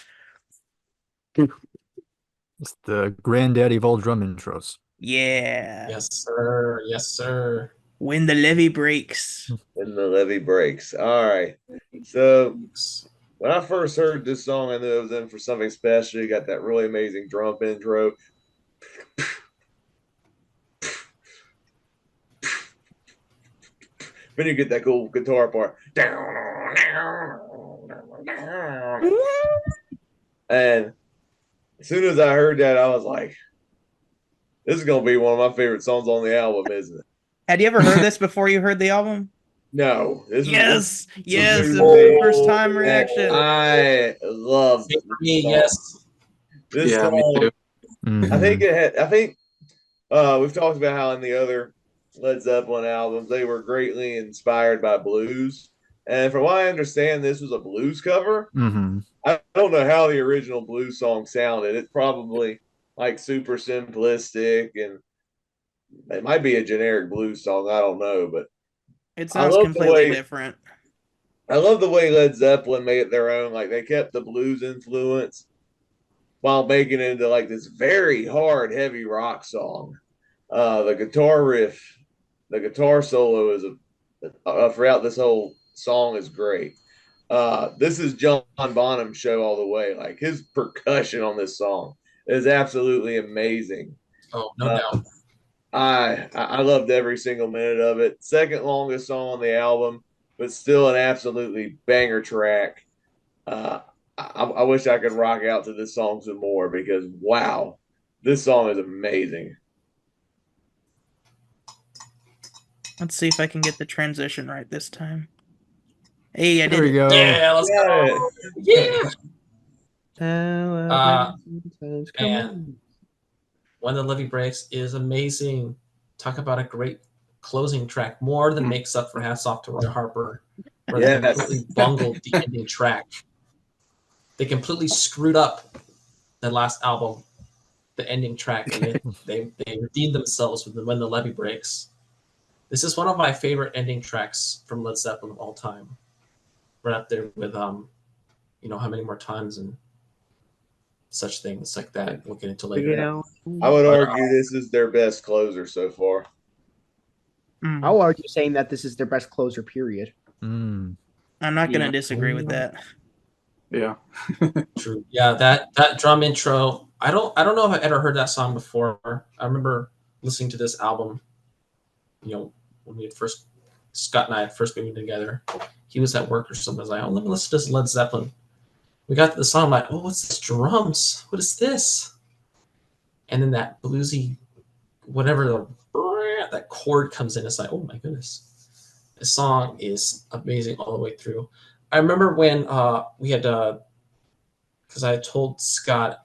It's the granddaddy of all drum intros. yeah. Yes, sir. Yes, sir. When the Levee Breaks. When the levee breaks. All right. So when I first heard this song, I knew it was in for something special. You got that really amazing drum intro. Then you get that cool guitar part. And as soon as I heard that, I was like, this is going to be one of my favorite songs on the album, isn't it? Had you ever heard this before you heard the album? No, this Yes, yes, is it was amazing. first time reaction. I love Same for this me, song. yes. This Yeah, me song. too. I think it had. I think we've talked about how in the other Led Zeppelin albums they were greatly inspired by blues, and from what I understand, this was a blues cover. Mm-hmm. I don't know how the original blues song sounded. It's probably like super simplistic, and it might be a generic blues song. I don't know, but It I sounds love the completely way different. I love the way Led Zeppelin made it their own. Like they kept the blues influence while making it into like this very hard, heavy rock song. The guitar riff, the guitar solo is throughout this whole song is great. This is John Bonham's show all the way. Like his percussion on this song is absolutely amazing. Oh, no doubt. I loved every single minute of it. Second longest song on the album, but still an absolutely banger track. I wish I could rock out to this song some more because wow, this song is amazing. Let's see if I can get the transition right this time. Hey, I There we did it. go. Yeah, let's go. Yeah. Man, When the Levee Breaks is amazing. Talk about a great closing track. More than makes up for Hats Off to Roy Harper, where they Yes. completely bungled the ending track. They completely screwed up the last album, the ending track, and they redeemed themselves with When the Levee Breaks. This is one of my favorite ending tracks from Led Zeppelin of all time. Right up there with How Many More Times and such things like that. We'll get into later. I would argue this is their best closer so far. I'll argue saying that this is their best closer, period. Mm. I'm not going to disagree with that. Yeah. True. Yeah, that drum intro. I don't know if I ever heard that song before. I remember listening to this album, when Scott and I had first been together. He was at work or something. I was like, oh, let me listen to this Led Zeppelin. We got to the song, I'm like, oh, what's this drums? What is this? And then that bluesy, whatever, that chord comes in. It's like, oh my goodness. This song is amazing all the way through. I remember when we had, because I had told Scott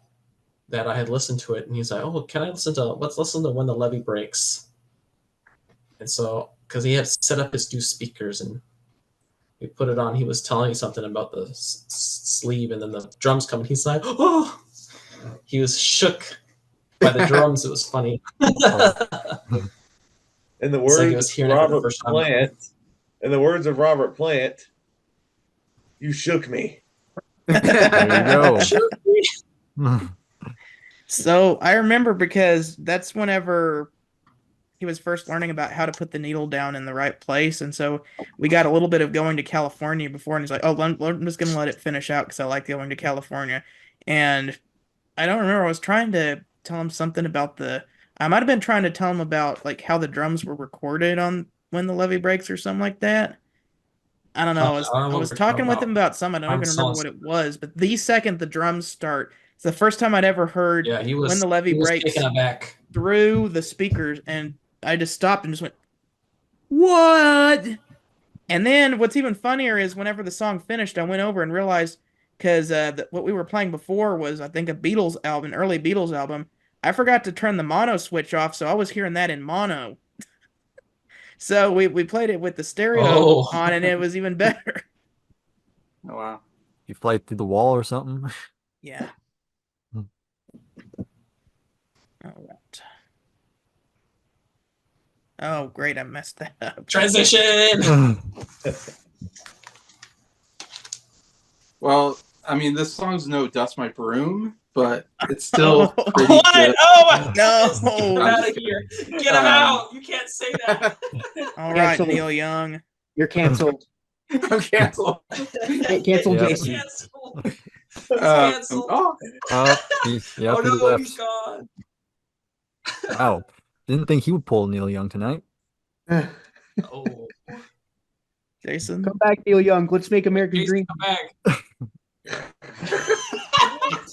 that I had listened to it, and he's like, oh, let's listen to When the Levee Breaks. And so, because he had set up his new speakers, and we put it on, he was telling me something about the sleeve, and then the drums come, and he's like, oh! He was shook by the drums. It was funny. In the It's like he words was of hearing it for the Robert first time. Plant, you shook me. There you go. So I remember because that's whenever he was first learning about how to put the needle down in the right place. And so we got a little bit of Going to California before, and he's like, oh, I'm just going to let it finish out because I like Going to California. And I don't remember. I was trying to tell him something about I might have been trying to tell him about like how the drums were recorded on When the Levee Breaks or something like that. I don't know. I was talking with him about some. I don't even remember what it was. But the second the drums start, it's the first time I'd ever heard When the Levee Breaks taken aback through the speakers, and I just stopped and just went, what? And then what's even funnier is whenever the song finished, I went over and realized, because what we were playing before was, I think, an early Beatles album. I forgot to turn the mono switch off, so I was hearing that in mono. So we played it with the stereo on, and it was even better. Oh, wow. You fly through the wall or something? Yeah. All right. Oh, great. I messed that up. transition. Well, I mean, this song's no Dust My Broom, but it's still pretty What? good. Oh my No. goodness. Get him out of here. Get him out. You can't say that. All right, Canceled. Neil Young. You're canceled. I'm canceled. Cancel Yep. Jason. Canceled. He's canceled. Oh, Yep, he no, left. he's gone. Wow. Didn't think he would pull Neil Young tonight. Oh, Jason. Come back, Neil Young. Let's make America Jason, green. come back.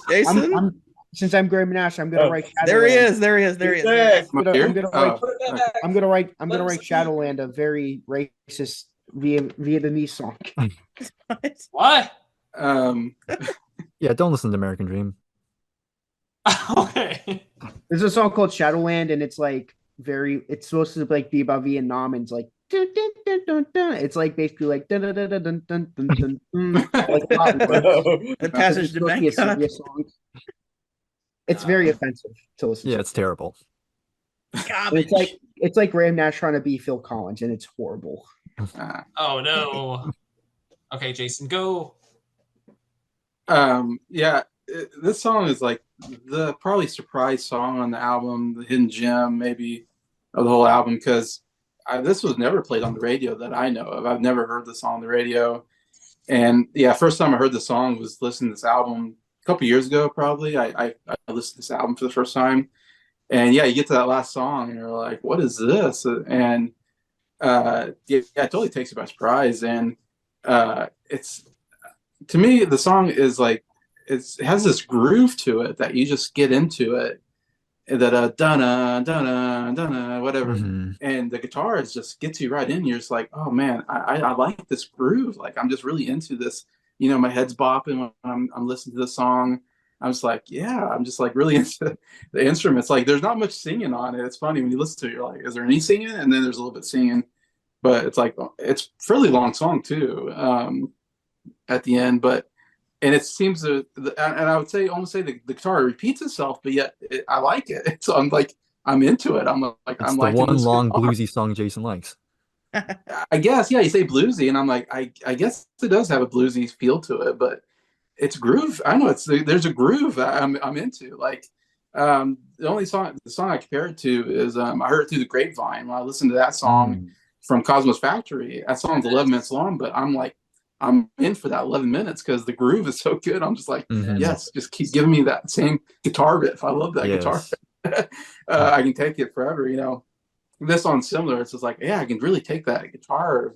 Jason? Since I'm Graham Nash, I'm gonna write. There he Shadowland. is. There he is. There he is. Back. I'm gonna write. Put that back. I'm gonna write Let him speak. Shadowland, a very racist Vietnamese song. What? Yeah, don't listen to American Dream. Okay. There's a song called Shadowland, and it's like it's supposed to like be about Vietnam, and it's like dun, dun, dun, dun, dun. It's like basically like dun, dun, dun, dun, dun, dun, dun, dun, dun. Like a lot worse. The It's passage to supposed to be a Bangkok. serious song. It's very offensive to listen Yeah, to. it's terrible. Garbage. It's like Graham Nash trying to be Phil Collins, and it's horrible. Oh no. Okay, Jason, go. Yeah, this song is like the probably surprise song on the album, the hidden gem maybe of the whole album, because this was never played on the radio that I know of. I've never heard this song on the radio, and yeah, first time I heard the song was listening to this album a couple years ago. Probably I listened to this album for the first time, and yeah, you get to that last song and you're like, what is this? And yeah, it totally takes you by surprise, and it's, to me, the song is like, it has this groove to it that you just get into it, that dun dun dun whatever, and the guitar is just gets you right in. You're just like, oh man, I like this groove. Like I'm just really into this. You know, my head's bopping when I'm listening to the song. I'm just like, yeah, I'm just like really into the instruments. Like there's not much singing on it. It's funny when you listen to it, you're like, is there any singing? And then there's a little bit singing, but it's like it's fairly long song too. At the end, but and it seems to, and I would say almost say the guitar repeats itself, but yet I like it. So I'm like, I'm into it. I'm like, It's I'm the liking one this long guitar. bluesy song Jason likes. I guess, yeah, you say bluesy, and I'm like, I guess it does have a bluesy feel to it, but it's groove. I know there's a groove I'm into. Like, the only the song I compare it to is I heard it through the grapevine when I listened to that song from Cosmos Factory. That song's 11 minutes long, but I'm like, I'm in for that 11 minutes because the groove is so good. I'm just like, yes, just keep giving me that same guitar riff. I love that guitar. I can take it forever, you know. This song's similar. It's just like, yeah, I can really take that guitar.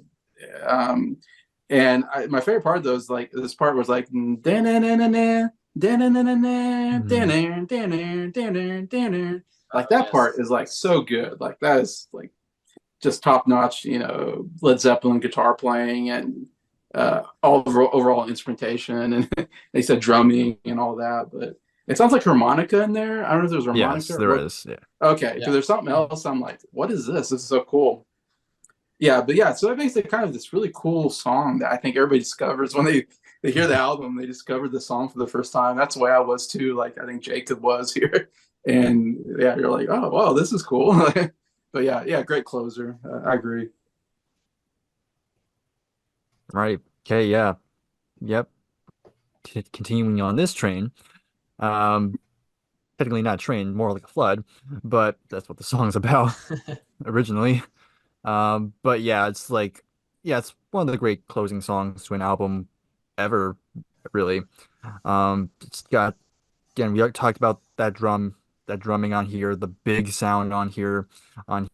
And my favorite part though is like this part was like like that part is like so good. Like that is like just top notch, you know, Led Zeppelin guitar playing and overall instrumentation, and they said drumming and all that, but it sounds like harmonica in there. I don't know if there's harmonica. Yes, there is. Yeah. Okay, because there's something else. I'm like, what is this? This is so cool. Yeah, but yeah, so it makes it kind of this really cool song that I think everybody discovers when they hear the album. They discovered the song for the first time. That's the way I was too. Like I think Jacob was here, and yeah, you're like, oh wow, this is cool. But yeah, great closer. I agree. Right. Okay. Yeah. Yep. Continuing on this train. Technically not a train, more like a flood, but that's what the song's about originally. But yeah, it's like, yeah, it's one of the great closing songs to an album ever, really. It's got, again, we already talked about that drumming on here, the big sound on here. I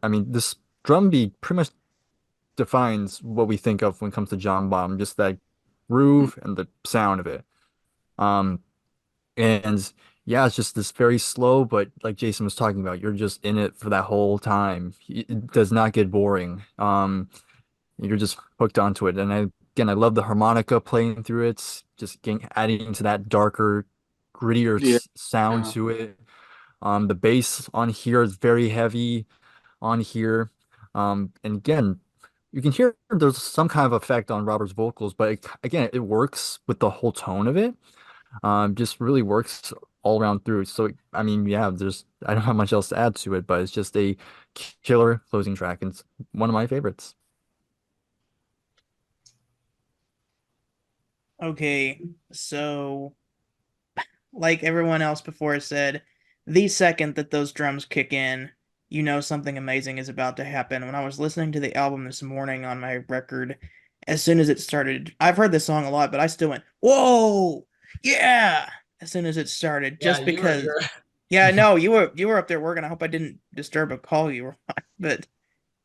mean, this drum beat pretty much defines what we think of when it comes to John Bonham, just that groove and the sound of it. And yeah, it's just this very slow, but like Jason was talking about, you're just in it for that whole time. It does not get boring. You're just hooked onto it. And I love the harmonica playing through it, just adding to that darker, grittier sound to it. The bass on here is very heavy on here. And again, you can hear there's some kind of effect on Robert's vocals, but again, it works with the whole tone of it. Just really works all around through. So I mean, yeah, I don't have much else to add to it, but it's just a killer closing track, and it's one of my favorites. Okay, so like everyone else before said, the second that those drums kick in, you know something amazing is about to happen. When I was listening to the album this morning on my record, as soon as it started, I've heard this song a lot, but I still went, "Whoa, yeah!" as soon as it started, just because. Yeah, no, you were up there working. I hope I didn't disturb a call you were on, but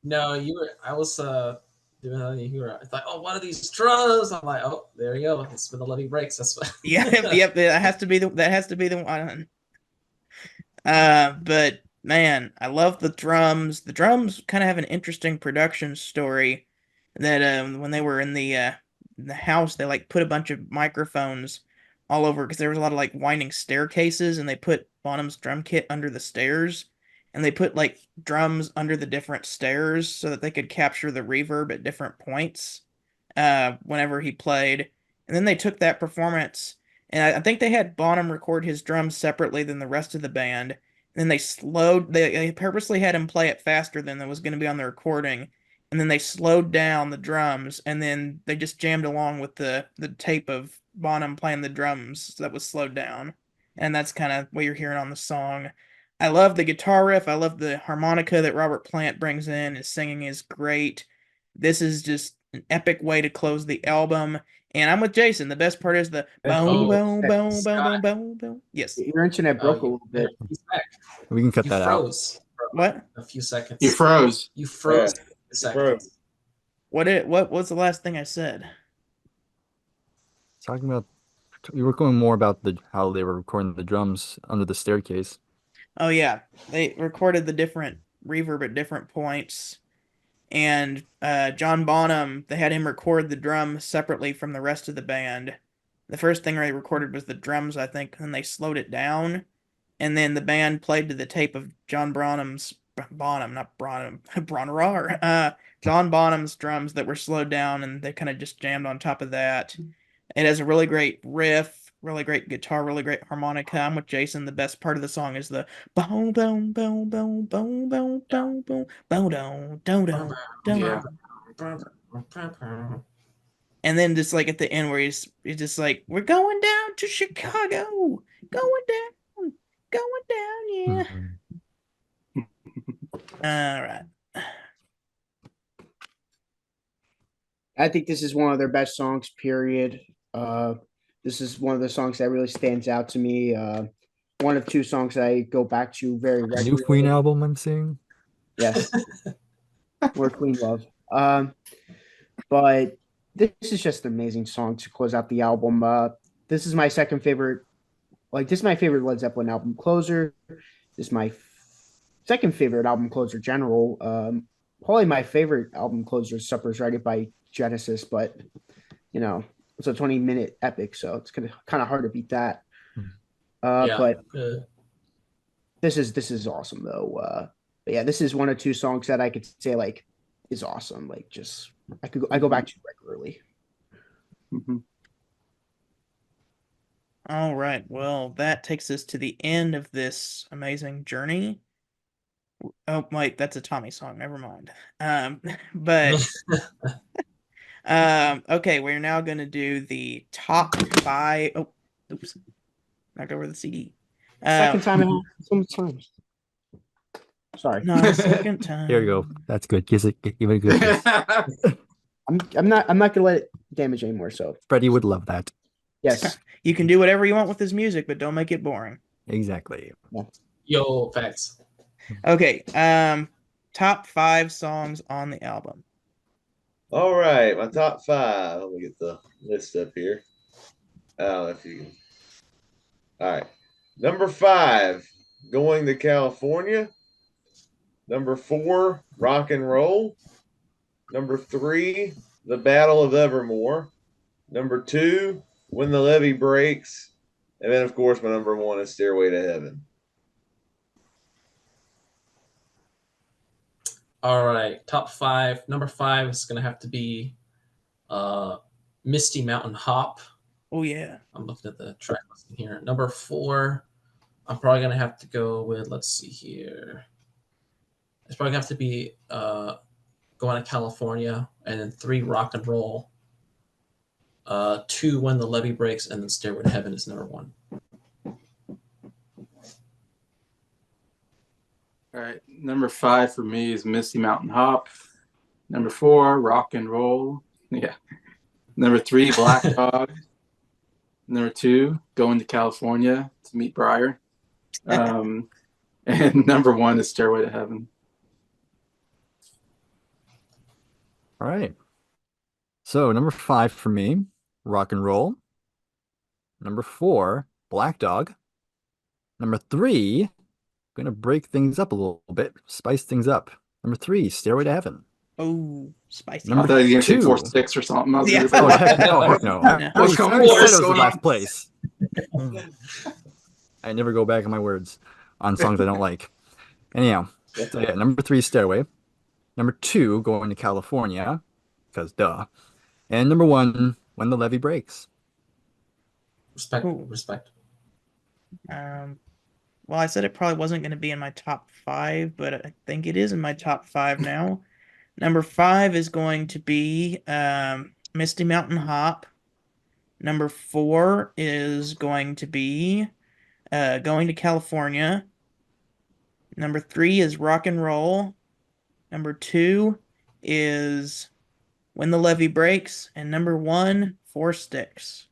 no, you were. I was you were. I thought, oh, one of these drums. I'm like, oh, there you go. It's been the Levy breaks. That's what. yep. That has to be the one. But man, I love the drums. The drums kind of have an interesting production story that when they were in the house, they like put a bunch of microphones all over because there was a lot of like winding staircases, and they put Bonham's drum kit under the stairs, and they put like drums under the different stairs so that they could capture the reverb at different points whenever he played. And then they took that performance, and I think they had Bonham record his drums separately than the rest of the band. And then they purposely had him play it faster than it was going to be on the recording, and then they slowed down the drums, and then they just jammed along with the tape of Bonham playing the drums that was slowed down, and that's kind of what you're hearing on the song. I love the guitar riff. I love the harmonica that Robert Plant brings in. His singing is great. This is just an epic way to close the album. And I'm with Jason. The best part is the boom, Oh, boom, boom, boom, Scott. boom, boom, boom. Yes. Your internet broke a little bit. He's back. We can cut You that out. froze for What? a few seconds. You froze. You froze Yeah, a second. What was the last thing I said? Talking about, we were going more about how they were recording the drums under the staircase. Oh yeah, they recorded the different reverb at different points, and John Bonham, they had him record the drums separately from the rest of the band. The first thing they recorded was the drums, I think, and they slowed it down, and then the band played to the tape of John Bonham, not Bonham, Bronner, John Bonham's drums that were slowed down, and they kind of just jammed on top of that. It has a really great riff, really great guitar, really great harmonica. I'm with Jason. The best part of the song is the boom, boom, boom, boom, boom, boom, boom, boom, boom, down, down, down, Yeah. down. And then just like at the end where he's just like, we're going down to Chicago, going down, yeah. All right. I think this is one of their best songs, period. This is one of the songs that really stands out to me. One of two songs that I go back to very A new regularly. Queen album I'm seeing. Yes. More Queen love. But this is just an amazing song to close out the album. This is my second favorite. Like, this is my favorite Led Zeppelin album closer. This is my second favorite album closer general. Probably my favorite album closer is Supper's Ready by Genesis, but you know, it's a 20-minute epic, so it's kind of hard to beat that. But this is awesome though. But yeah, this is one of two songs that I could say like is awesome. Like, just I go back to regularly. All right. Well, that takes us to the end of this amazing journey. Oh, wait, that's a Tommy song. Never mind. But okay, we're now gonna do the top 5. Oh, oops, knocked over the CD. Second time in so much time. Sorry. Not a second time. There you go. That's good. Give it a good kiss. I'm not gonna let it damage anymore. So Freddie would love that. yes. You can do whatever you want with his music, but don't make it boring. Exactly. Yo, facts. Okay. Top 5 songs on the album. All right, my top 5. Let me get the list up here. I don't know if you can. All right. Number 5, Going to California. Number 4, Rock and Roll. Number 3, The Battle of Evermore. Number 2, When the Levee Breaks. And then, of course, my number 1 is Stairway to Heaven. All right, top 5. Number 5 is gonna have to be Misty Mountain Hop. Oh yeah. I'm looking at the track listing here. Number 4, I'm probably gonna have to go with. Let's see here. It's probably gonna have to be Going to California, and then 3, Rock and Roll. 2, When the Levee Breaks, and then Stairway to Heaven is number 1. All right. Number 5 for me is Misty Mountain Hop. Number 4, Rock and Roll. Yeah. Number 3, Black Dog. Number 2, Going to California to meet Briar. And number 1 is Stairway to Heaven. All right. So number 5 for me, Rock and Roll. Number 4, Black Dog. Number 3, gonna break things up a little bit, spice things up. Number 3, Stairway to Heaven. Oh, spicy. I Number thought you were gonna say 4, two. 6 or something. I was Yeah. gonna say, Oh, what? heck no, heck no. I No. What's already going said it was on? last place. I never go back on my words on songs I don't like. Anyhow, so yeah, number 3, Stairway. Number 2, Going to California, because duh. And number 1, When the Levee Breaks. Respect, Cool. respect. Well, I said it probably wasn't going to be in my top 5, but I think it is in my top 5 now. Number 5 is going to be Misty Mountain Hop. Number 4 is going to be Going to California. Number 3 is Rock and Roll. Number 2 is When the Levee Breaks. And number 1, Four Sticks.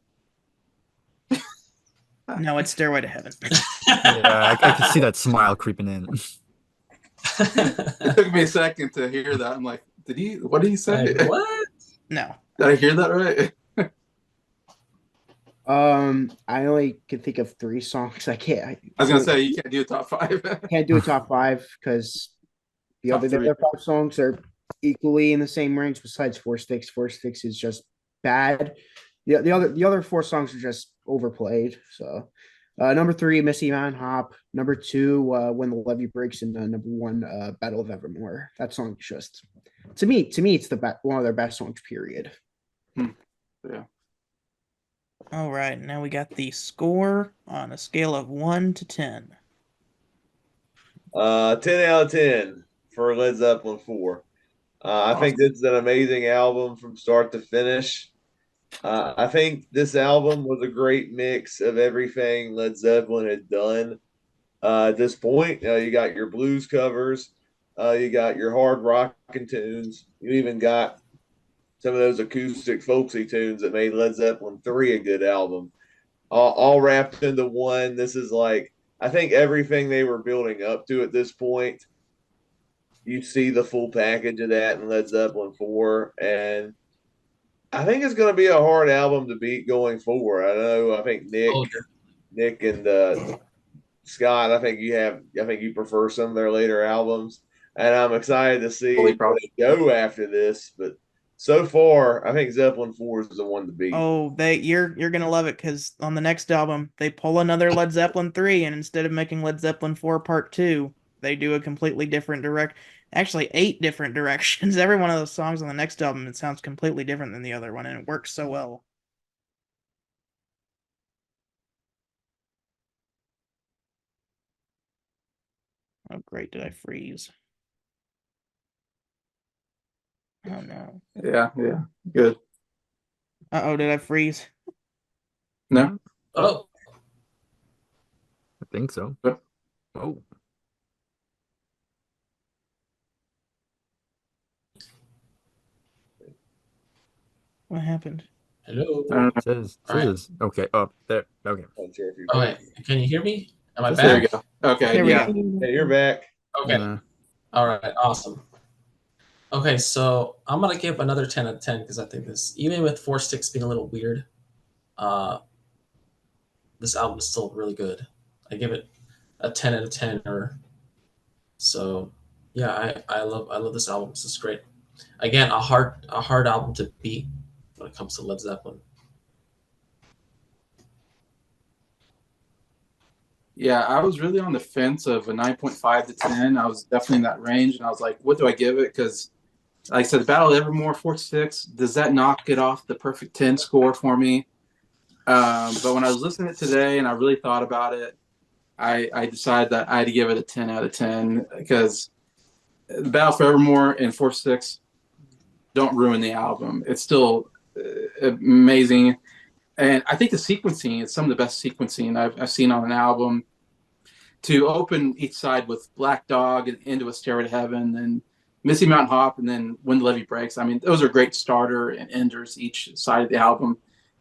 No, it's Stairway to Heaven. Yeah, I can see that smile creeping in. It took me a second to hear that. I'm like, what did he say? Like, what? No. Did I hear that right? I only can think of 3 songs. I was gonna say you can't do a top 5. can't do a top 5 because the Top other 3. 5 songs are equally in the same range. Besides Four Sticks, Four Sticks is just bad. The other 4 songs are just overplayed. So, number 3, Missy Mountain Hop. Number 2, When the Levee Breaks, and number 1, Battle of Evermore. That song is just to me, it's one of their best songs. Period. Yeah. All right, now we got the score on a scale of 1 to 10. 10 out of 10 for Led Zeppelin 4. I think this is an amazing album from start to finish. I think this album was a great mix of everything Led Zeppelin had done at this point. You got your blues covers, you got your hard rocking tunes, you even got some of those acoustic folksy tunes that made Led Zeppelin 3 a good album, all wrapped into one. This is like, I think everything they were building up to at this point, you see the full package of that in Led Zeppelin 4. And I think it's going to be a hard album to beat going forward. I think Nick and Scott, I think you prefer some of their later albums, and I'm excited to see where they go after this. But so far, I think Zeppelin 4 is the one to beat. Oh, you're gonna love it because on the next album they pull another Led Zeppelin 3, and instead of making Led Zeppelin 4 Part 2, they do a completely different actually 8 different directions. Every one of those songs on the next album, it sounds completely different than the other one, and it works so well. Oh great, did I freeze? Oh no. Yeah, good. Uh-oh, did I freeze? No. Oh, I think so. Yep. Oh. What happened? hello. It says All right. okay. Oh, there. Okay. Okay, can you hear me? Am I There back? we go. Okay, There we yeah. go. Hey, you're back. Okay. All right, awesome. Okay, so I'm gonna give another 10 out of 10 because I think this, even with Four Sticks being a little weird, this album is still really good. I give it a 10 out of 10. Or so, yeah. I love this album. This is great. Again, a hard album to beat when it comes to Led Zeppelin. Yeah, I was really on the fence of a 9.5 to 10. I was definitely in that range, and I was like, what do I give it? Because, like I said, Battle of Evermore, 4-6, does that knock it off the perfect 10 score for me? But when I was listening to it today and I really thought about it, I decided that I had to give it a 10 out of 10 because Battle for Evermore and 4-6 don't ruin the album. It's still amazing. And I think the sequencing is some of the best sequencing I've seen on an album. To open each side with Black Dog and into A Stairway to Heaven and Missy Mountain Hop and then When the Levee Breaks. I mean, those are great starter and enders each side of the album.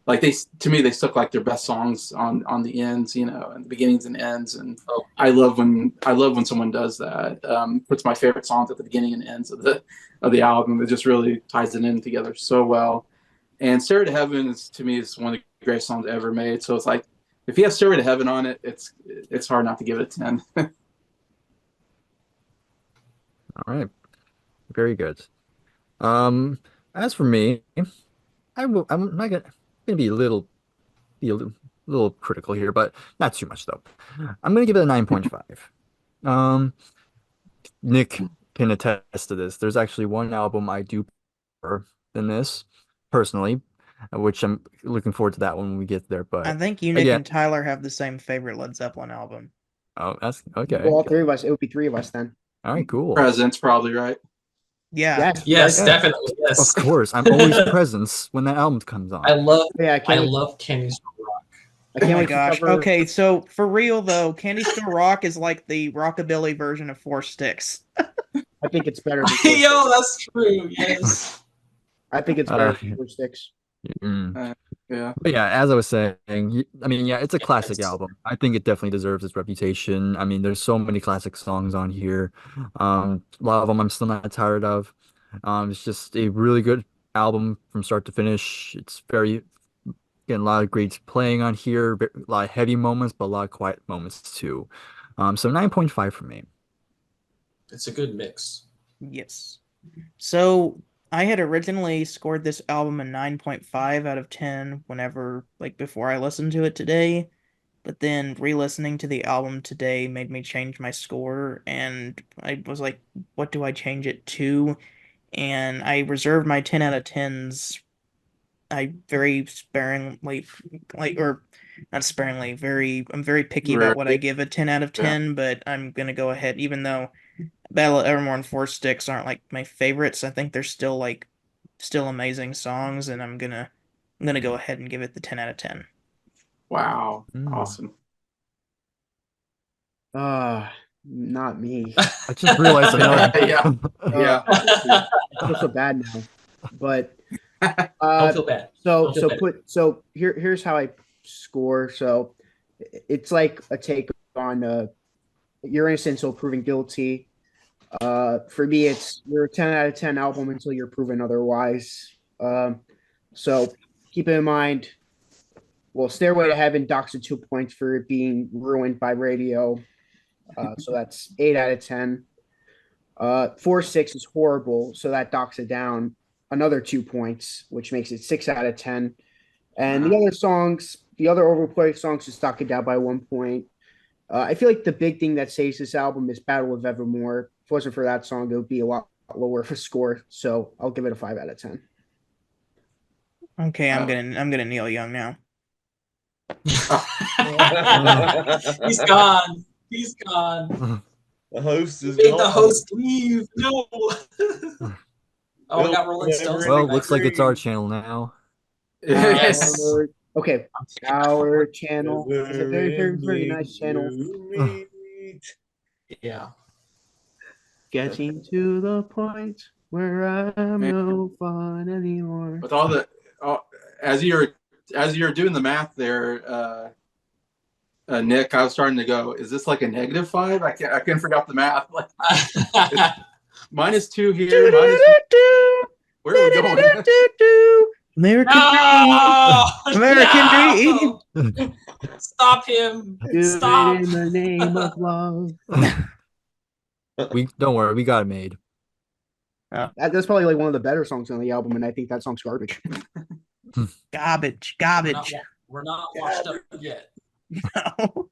Like to me, they stuck like their best songs on the ends, and the beginnings and ends. And I love when someone does that. Puts my favorite songs at the beginning and ends of the album. It just really ties it in together so well. And Stairway to Heaven to me is one of the greatest songs ever made. So it's like, if you have Stairway to Heaven on it, it's hard not to give it a 10. All right. Very good. As for me, I'm not gonna be a little critical here, but not too much though. I'm gonna give it a 9.5. Um, Nick can attest to this. There's actually one album I do prefer than this, personally, which I'm looking forward to that when we get there. I But think you, Nick, again, and Tyler have the same favorite Led Zeppelin album. oh, that's Well, okay. all three of us. It would be three of us then. All right, cool. Presents probably right. Yeah. Yes. Yes, right? definitely. Yes. Of course, I'm always presents when that album comes I on. love Yeah, I can't. I wait, love Candy Store Rock. I Oh can't my wait to gosh. cover. Okay, so for real though, Candy Store Rock is like the rockabilly version of Four Sticks. I think it's better than Four Yo, Sticks. that's true. Yes. I think it's better than Four Sticks. Mm. Yeah. But yeah, as I was saying, I mean, yeah, it's a classic album. I think it definitely deserves its reputation. I mean, there's so many classic songs on here. A lot of them I'm still not tired of. It's just a really good album from start to finish. It's very, getting a lot of great playing on here, a lot of heavy moments, but a lot of quiet moments too. So 9.5 for me. It's a good mix. Yes. So I had originally scored this album a 9.5 out of 10 whenever, like, before I listened to it today. But then re-listening to the album today made me change my score, and I was like, what do I change it to? And I reserved my 10 out of 10s. I very sparingly, like, or not sparingly, I'm very picky about what I Right. give a 10 out of Yeah. 10, but I'm gonna go ahead, even though Battle of Evermore and Four Sticks aren't like my favorites, I think they're still still amazing songs, and I'm gonna go ahead and give it the 10 out of 10. Wow. Mm. Awesome. Not me. I just realized another. Yeah. Yeah. I feel so bad now. But Don't feel bad. so Don't feel bad. here's how I score. So it's like a take on Your Innocence or Proving Guilty. For me, it's you're a 10 out of 10 album until you're proven otherwise. So keep in mind, well, Stairway to Heaven docks it 2 points for it being ruined by radio. So that's 8 out of 10. 4-6 is horrible, so that docks it down another 2 points, which makes it 6 out of 10. And the other songs, the other overplayed songs, just dock it down by 1 point. I feel like the big thing that saves this album is Battle of Evermore. If it wasn't for that song, it would be a lot lower for score. So I'll give it a 5 out of 10. Okay, I'm gonna Neil Young now. He's gone. He's gone. The host is Made gone. the host leave. No. Oh, we got Rolling Stones. Well, tonight. looks like it's our channel now. Yes. Okay, our channel is a very, very, very nice channel. Yeah. Getting to the point where I'm no fun anymore. With all the as you're doing the math there, Nick, I was starting to go, is this like a -5? I can't figure out the math. Like -2 here, where are we going? American No! American No! Stop him! Dream. Do Stop! it in the name of love. We don't worry, we got it made. That's probably like one of the better songs on the album, and I think that song's garbage. Garbage. We're not washed up yet. No.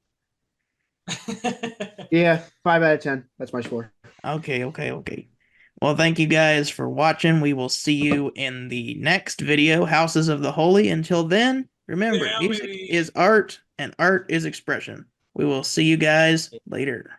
Yeah, 5 out of 10. That's my score. Okay. Well, thank you guys for watching. We will see you in the next video, Houses of the Holy. Until then, remember, Yeah, music baby. is art, and art is expression. We will see you guys later.